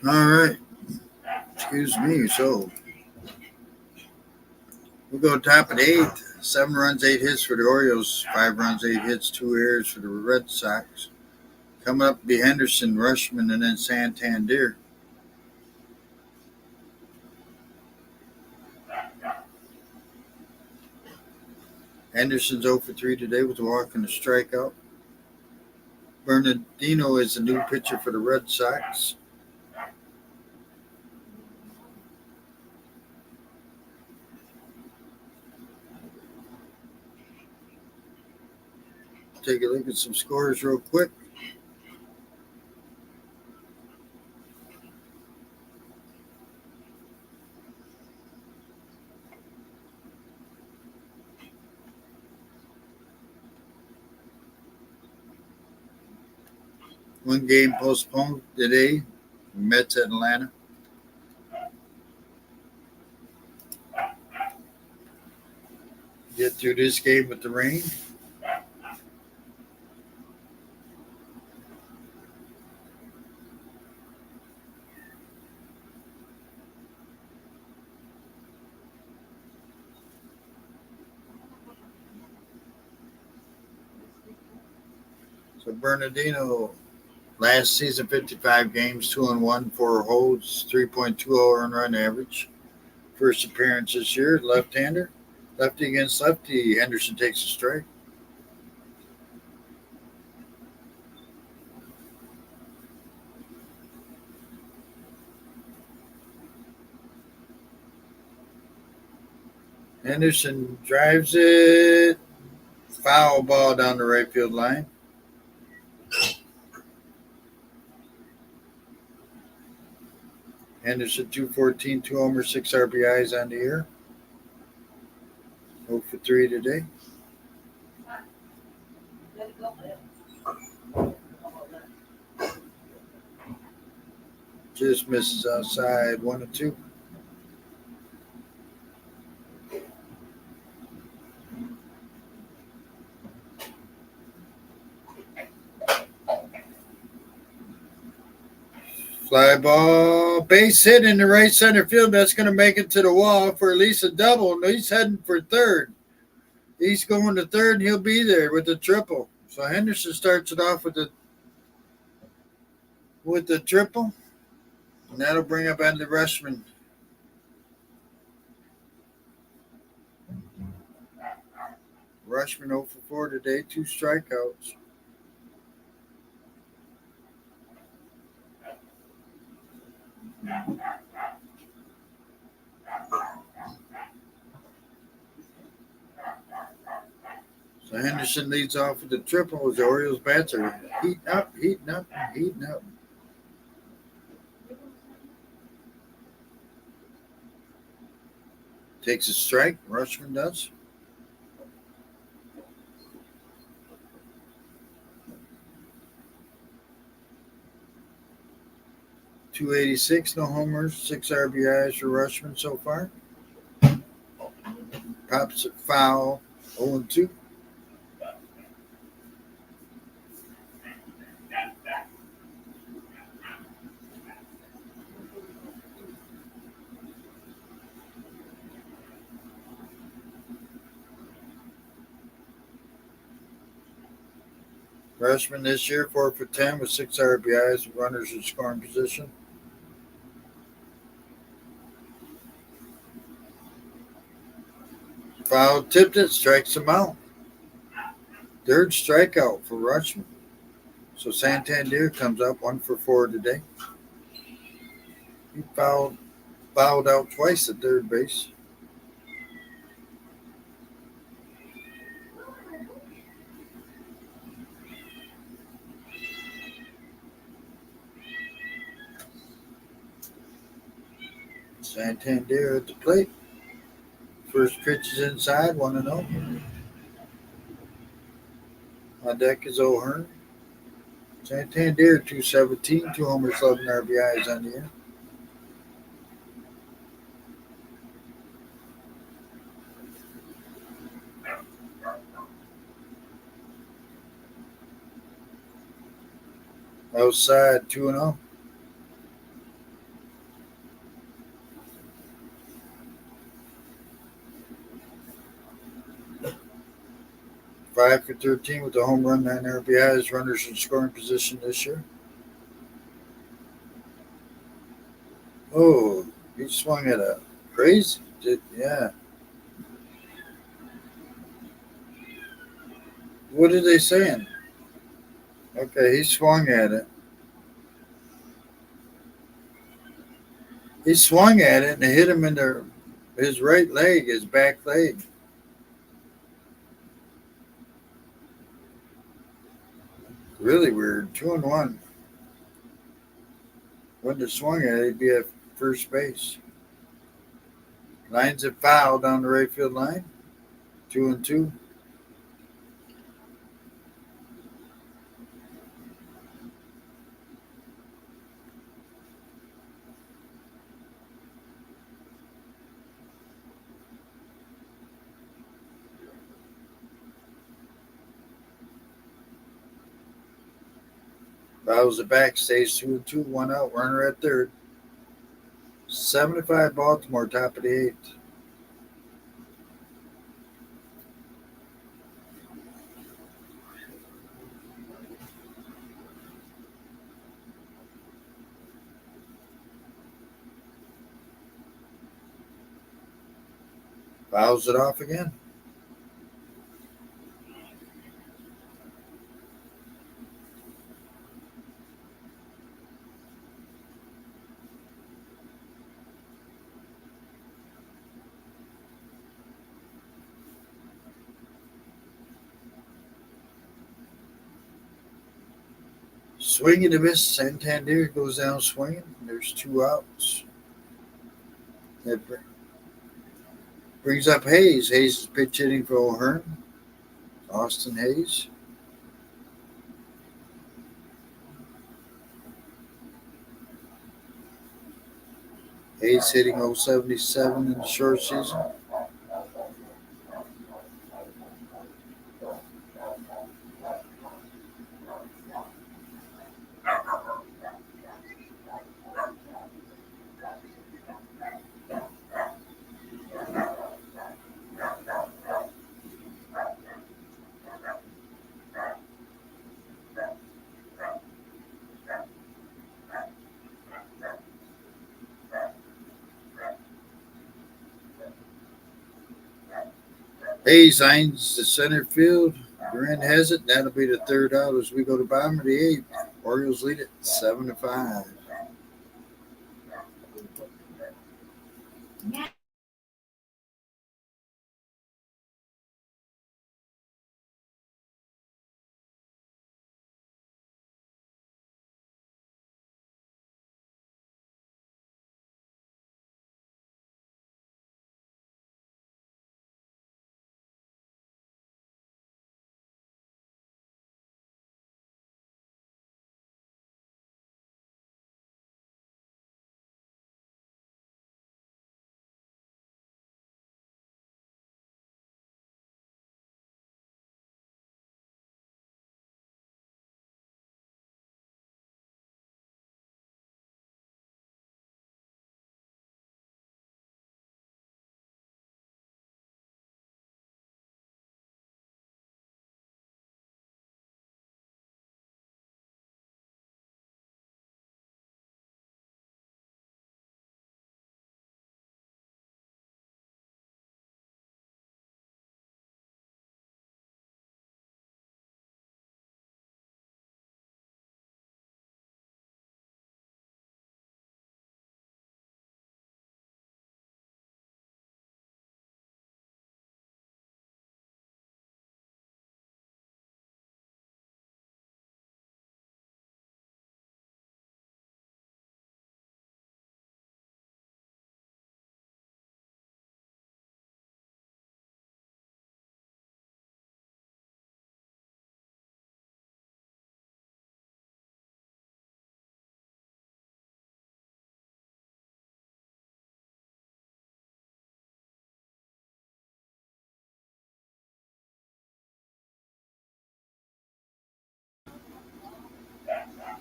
All right. Excuse me. So we'll go top of the eighth. 7 runs, 8 hits for the Orioles. 5 runs, 8 hits, 2 errors for the Red Sox. Coming up, be Henderson, Rushman, and then Santander. Henderson's 0 for 3 today with a walk and a strikeout. Bernardino is the new pitcher for the Red Sox. Take a look at some scores real quick. One game postponed today. Mets at Atlanta. Get through this game with the rain. So Bernardino, last season 55 games, 2-1, 4 holds, 3.20 earned run average. First appearance this year, left-hander. Lefty against lefty. Henderson takes a strike. Henderson drives it. Foul ball down the right field line. Henderson 214, 2 homers, 6 RBIs on the year. 0 for 3 today. Just misses outside, 1-2. Fly ball, base hit in the right center field. That's going to make it to the wall for at least a double. No, he's heading for third. He's going to third, and he'll be there with the triple. So Henderson starts it off with the triple, and that'll bring up Andy Rushman. Rushman 0 for 4 today, 2 strikeouts. So Henderson leads off with the triple as the Orioles bats are heating up. Takes a strike, Rushman does. .286, no homers, 6 RBIs for Rushman so far. Pops it foul, 0-2. Rushman this year, 4 for 10 with 6 RBIs, runners in scoring position. Foul tipped it, strikes him out. Third strikeout for Rushman. So Santander comes up 1 for 4 today. He fouled out twice at third base. Santander at the plate. First pitch is inside, 1-0. On deck is O'Hearn. Santander 217, 2 homers, 11 RBIs on the year. Outside 2-0. 5 for 13 with a home run, 9 RBIs, runners in scoring position this year. Oh, he swung at a crazy. Yeah. What are they saying? Okay, he swung at it. He swung at it and it hit him in his right leg, his back leg. Really weird. 2-1. Wouldn't have swung at it, he'd be at first base. Lines it foul down the right field line. 2-2. Fouls it back, stays 2-2, 1 out, runner at third. 75 Baltimore, top of the eighth. Fouls it off again. Swing and a miss. Santander goes down swinging. There's 2 outs. That brings up Hayes. Hayes is pitch hitting for O'Hearn. Austin Hayes. Hayes hitting 077 in the short season. Hayes lines the center field. Grant has it. That'll be the 3rd out as we go to bottom of the 8th. Orioles lead it 7-5.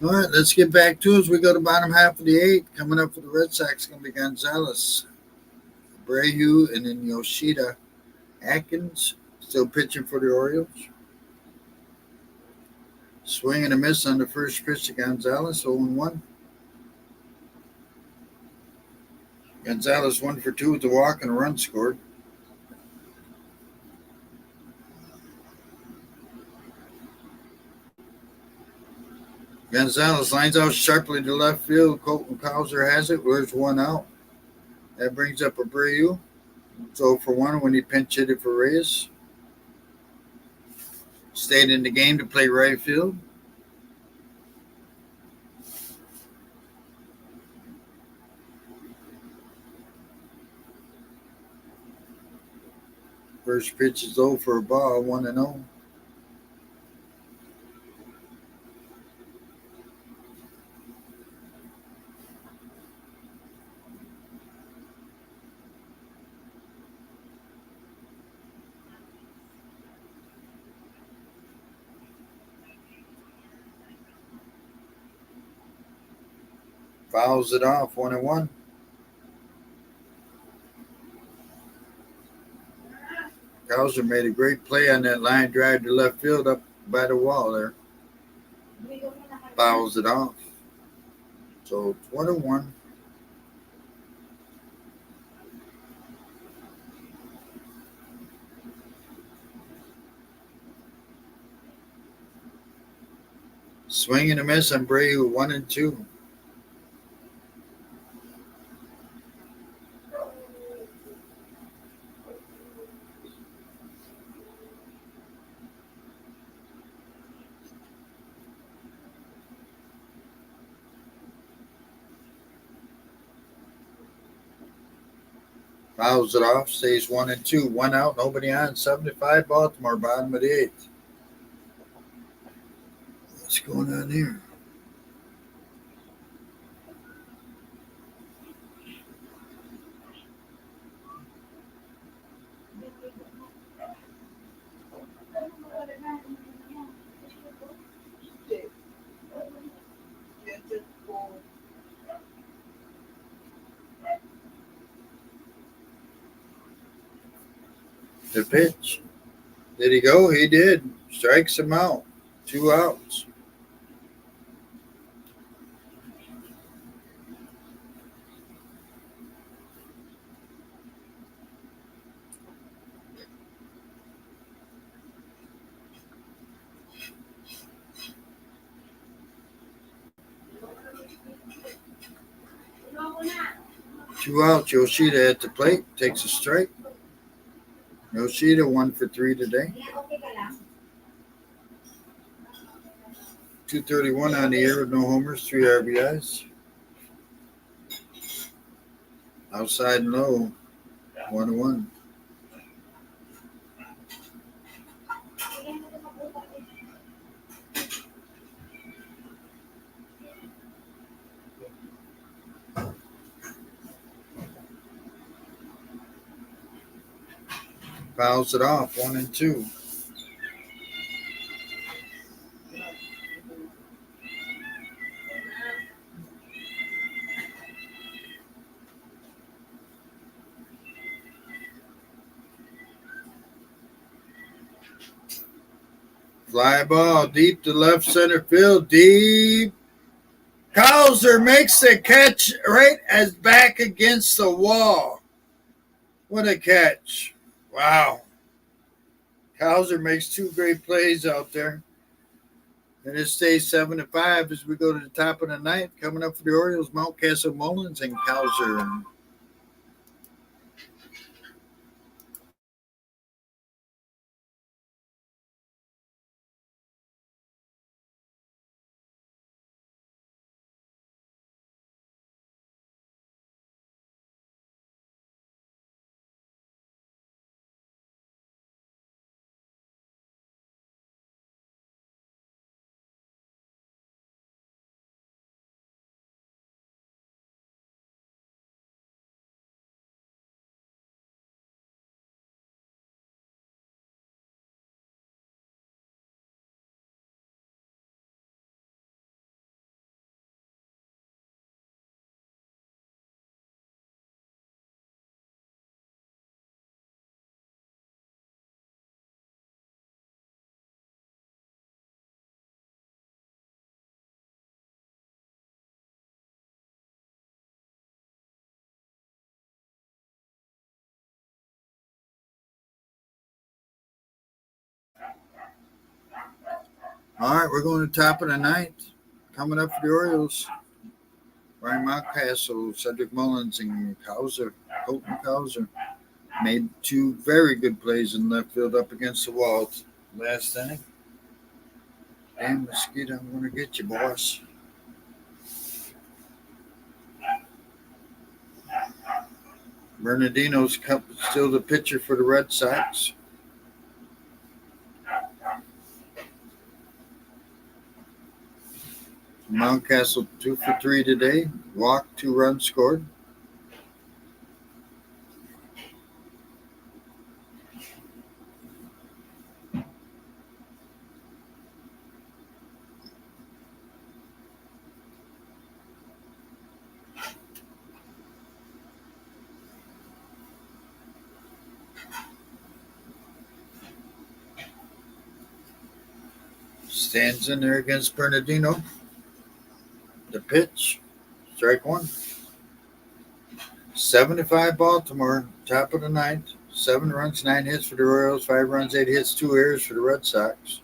All right, let's get back to it as we go to bottom half of the 8th. Coming up for the Red Sox going to be Gonzalez, Abreu, and then Yoshida. Atkins still pitching for the Orioles. Swing and a miss on the first pitch to Gonzalez, 0-1. Gonzalez 1 for 2 with the walk and a run scored. Gonzalez lines out sharply to left field. Colton Cowser has it. There's one out. That brings up Abreu. It's 0 for 1 when he pinch hit it for Reyes. Stayed in the game to play right field. First pitch is 0 for a ball, 1-0. Fouls it off, 1-1. Cowser made a great play on that line drive to left field up by the wall there. Fouls it off. So it's 1-1. Swing and a miss on Abreu, 1-2. Fouls it off, stays 1-2. One out, nobody on. 75 Baltimore, bottom of the eighth. What's going on here? The pitch. Did he go? He did. Strikes him out. 2 outs. Two outs. Yoshida at the plate. Takes a strike. Yoshida 1 for 3 today. 231 on the year with no homers, 3 RBIs. Outside and low, 1-1. Fouls it off, 1-2. Fly ball deep to left center field. Deep. Cowser makes the catch right as back against the wall. What a catch. Wow. Cowser makes 2 great plays out there. And it stays 7-5 as we go to the top of the ninth. Coming up for the Orioles, Mountcastle Mullins and Cowser. All right, we're going to top of the ninth. Coming up for the Orioles, Ryan Mountcastle, Cedric Mullins, and Colton Cowser made two very good plays in left field up against the wall last inning. Damn mosquito, I'm going to get you, boss. Bernardino's still the pitcher for the Red Sox. Mountcastle 2 for 3 today. Walked, 2 runs scored. Stands in there against Bernardino. The pitch, strike one. 7-5 Baltimore, top of the ninth. 7 runs, 9 hits for the Royals, 5 runs, 8 hits, 2 errors for the Red Sox.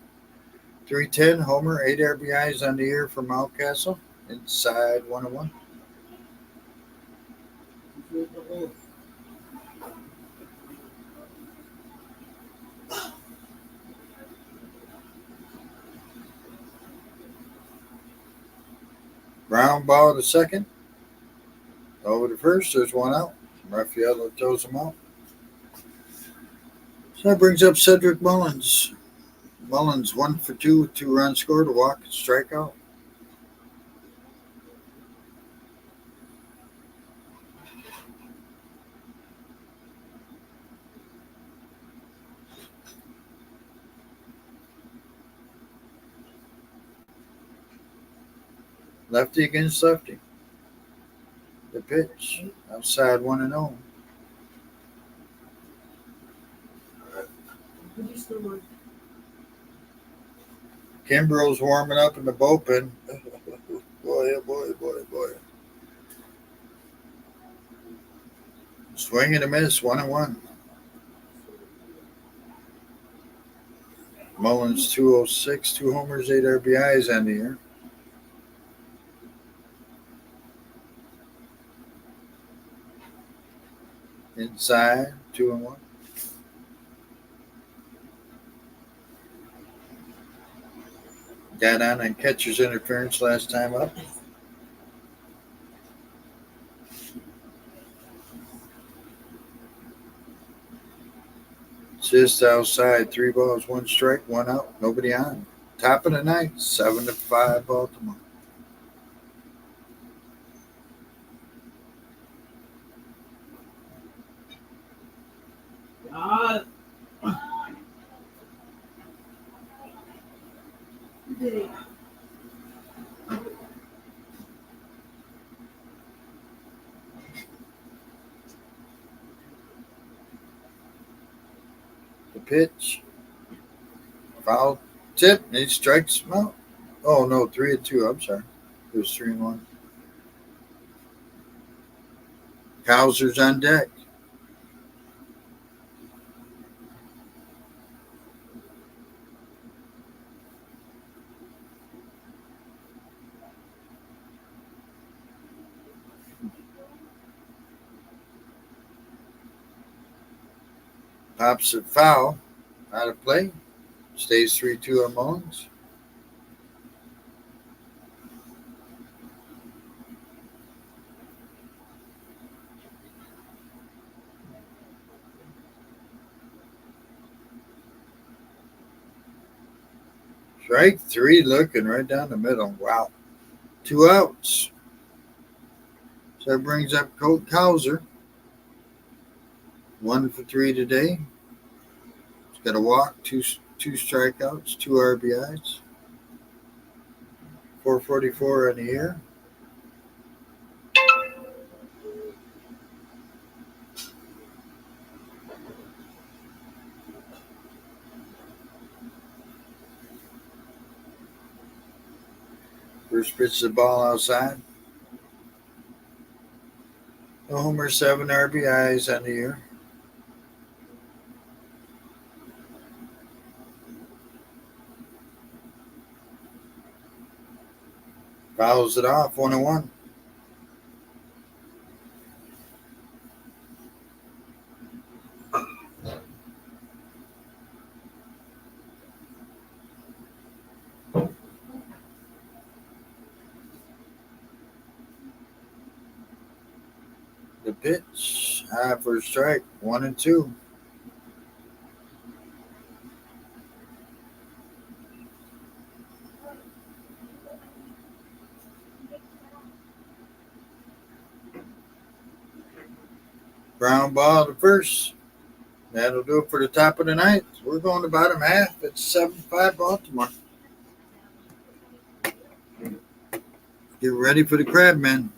310 homer, 8 RBIs on the year for Mountcastle. Inside 1-1. Brown ball to second. Over to first. There's one out. Raffaello throws him out. So that brings up Cedric Mullins. Mullins 1 for 2 with 2 runs scored, a walk, and strikeout. Lefty against lefty. The pitch outside 1-0. Kimbrough's warming up in the bullpen. Boy. Swing and a miss, 1-1. Mullins 206, 2 homers, 8 RBIs on the year. Inside 2-1. Got on catcher's interference last time up. Just outside, 3 balls, 1 strike, 1 out, nobody on. Top of the ninth, 7-5 Baltimore. The pitch, foul tip, and he strikes him out. Oh no, 3-2. I'm sorry, it was 3-1. Cowser's on deck. Pops it foul, out of play. Stays 3-2 on Mullins. Strike 3 looking right down the middle. Wow. 2 outs. So that brings up Colt Cowser. 1 for 3 today. He's got a walk, 2 strikeouts, 2 RBIs. 444 on the year. First pitch the ball outside. No homer, 7 RBIs on the year. Fouls it off, 1-1. The pitch, high for a strike, 1-2. Ground ball to first. That'll do it for the top of the ninth. We're going to bottom half. It's 7-5 Baltimore. Get ready for the Crabmen.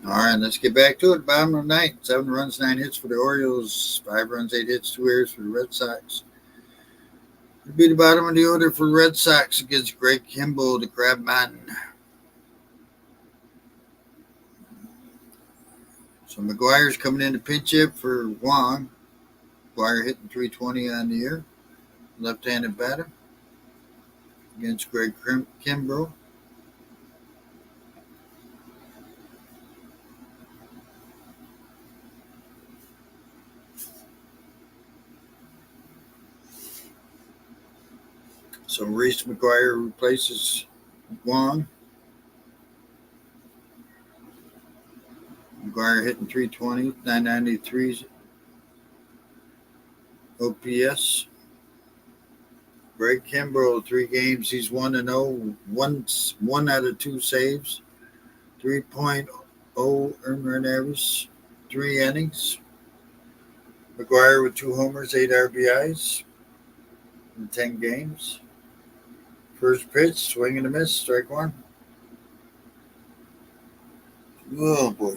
All right, let's get back to it. Bottom of the ninth. 7 runs, 9 hits for the Orioles. 5 runs, 8 hits, 2 errors for the Red Sox. It'll be the bottom of the order for the Red Sox against Greg Kimball, the Crabman. So McGuire's coming in to pinch hit for Wong. McGuire hitting 320 on the year. Left-handed batter against Greg Kimball. So Reese McGuire replaces Wong. McGuire hitting 320, 993 OPS. Greg Kimball, 3 games, he's 1-0, one out of 2 saves, 3.0 earned run average, 3 innings. McGuire with 2 homers, 8 RBIs in 10 games. First pitch, swing and a miss, strike 1. Oh boy.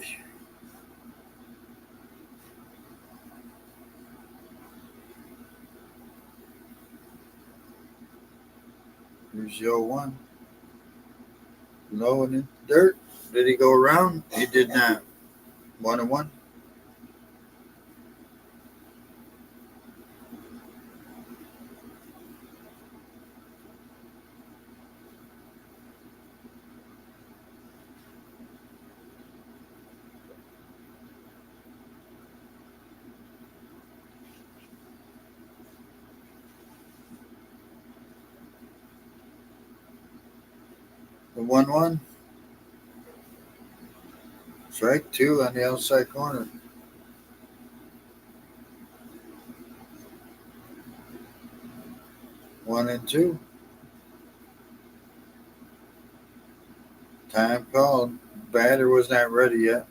Here's the 0-1. Low in the dirt. Did he go around? He did not. 1-1. The 1-1. Strike 2 on the outside corner. One and 2. Time called. Batter was not ready yet.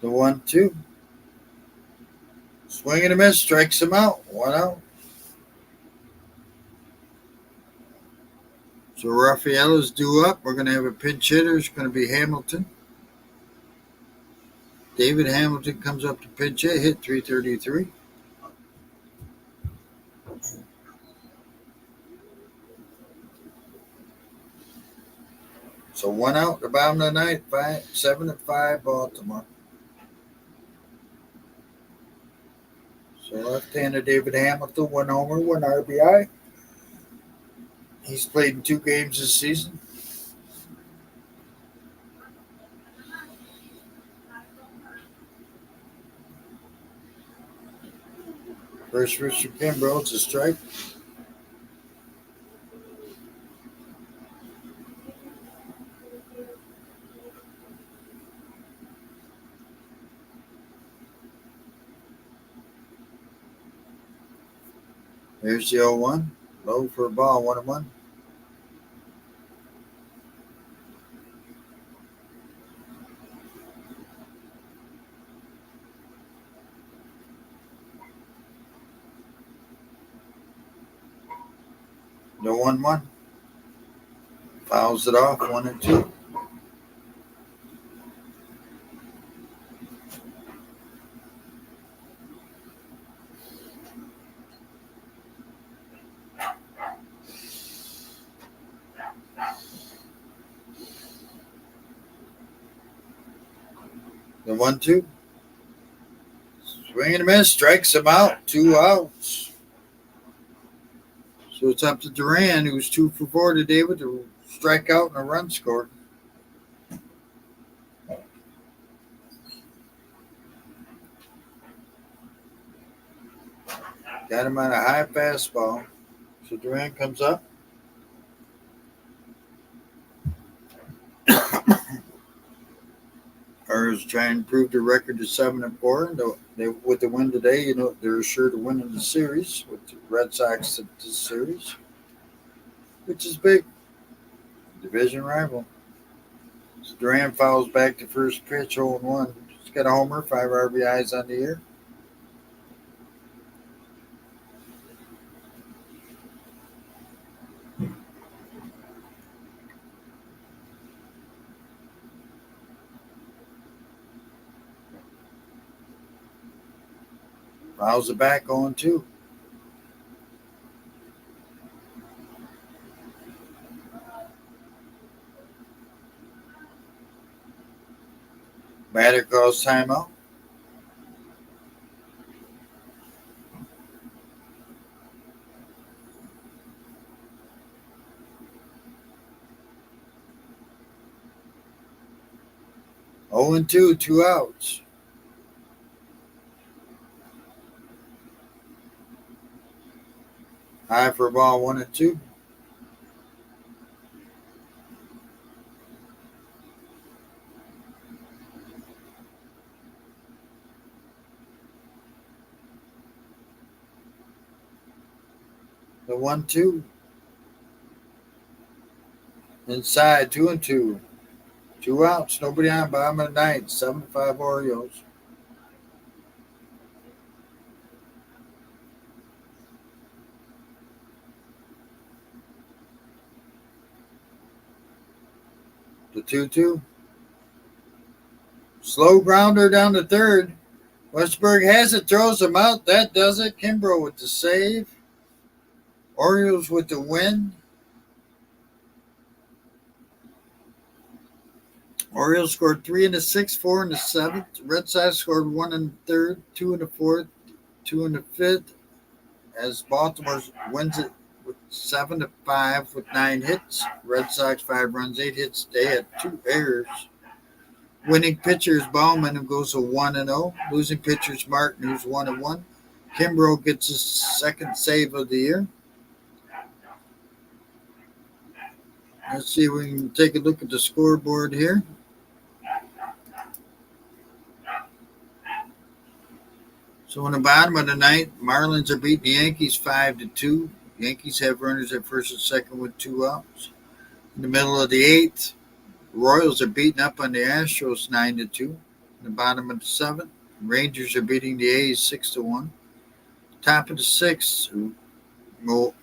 The 1-2. Swing and a miss, strikes him out. 1 out. So Rafaela's due up. We're going to have a pinch hitter. It's going to be Hamilton. David Hamilton comes up to pinch hit 333. So 1 out, the bottom of the ninth, 7-5 Baltimore. So left-hander David Hamilton, 1 homer, 1 RBI. He's played in 2 games this season. First pitch from Kimbrough, it's a strike. There's the 0-1. Low for a ball, 1-1. The 1-1. Fouls it off, 1-2. The 1-2. Swing and a miss, strikes him out, 2 outs. So it's up to Duran, who's 2 for 4 to David, to strike out and a run score. Got him on a high fastball. So Duran comes up. Orioles trying to improve their record to 7-4. And with the win today, they're sure to win in the series with the Red Sox in this series, which is big. Division rival. So Duran fouls back to first pitch, 0-1. He's got a homer, 5 RBIs on the year. Fouls it back, 0-2. Batter calls timeout. Oh and 2, 2 outs. High for a ball, 1-2. The 1-2. Inside, 2-2. 2 outs, nobody on, bottom of the ninth, 7-5 Orioles. The 2-2. Slow grounder down to third. Westberg has it, throws him out. That does it. Kimbrough with the save. Orioles with the win. Orioles scored 3 in the 6th, 4 in the 7th. Red Sox scored 1 in the 3rd, 2 in the 4th, 2 in the 5th. As Baltimore wins it with 7-5 with 9 hits. Red Sox 5 runs, 8 hits. They had 2 errors. Winning pitcher is Bauman, who goes to 1-0. Losing pitcher is Martin, who's 1-1. Kimbrough gets his 2nd save of the year. Let's see if we can take a look at the scoreboard here. So in the bottom of the ninth, Marlins are beating the Yankees 5-2. Yankees have runners at first and second with 2 outs. In the middle of the 8th, the Royals are beating up on the Astros 9-2. In the bottom of the 7th, Rangers are beating the A's 6-1. Top of the 6th,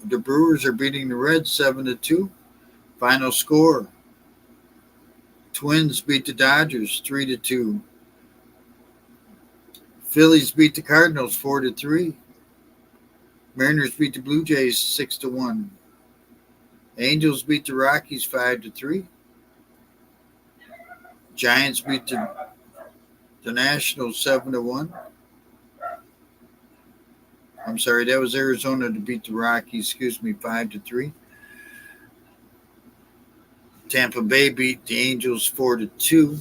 the Brewers are beating the Reds 7-2. Final score, Twins beat the Dodgers 3-2. Phillies beat the Cardinals 4-3. Mariners beat the Blue Jays 6-1. Angels beat the Rockies 5-3. Giants beat the Nationals 7-1. I'm sorry, that was Arizona to beat the Rockies, 5-3. Tampa Bay beat the Angels 4-2.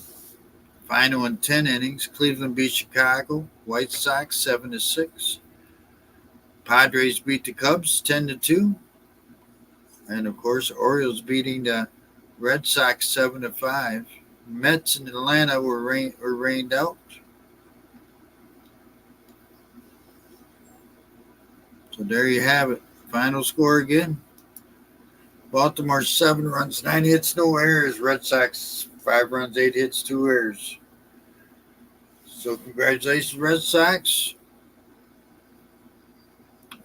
Final in 10 innings. Cleveland beat Chicago. White Sox 7-6. Padres beat the Cubs 10-2. And of course, Orioles beating the Red Sox 7-5. Mets in Atlanta were rained out. So there you have it. Final score again. Baltimore 7 runs, 9 hits, no errors. Red Sox 5 runs, 8 hits, 2 errors. So congratulations, Red Sox.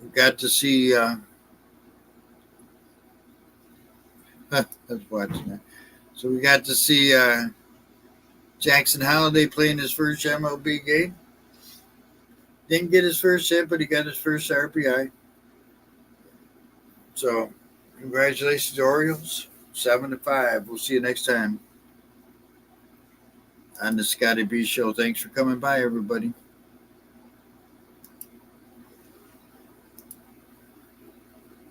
We got to see let's watch that. So we got to see Jackson Holliday playing his first MLB game. Didn't get his first hit, but he got his first RBI. So congratulations, Orioles. 7-5. We'll see you next time on the Scotty B Show. Thanks for coming by, everybody.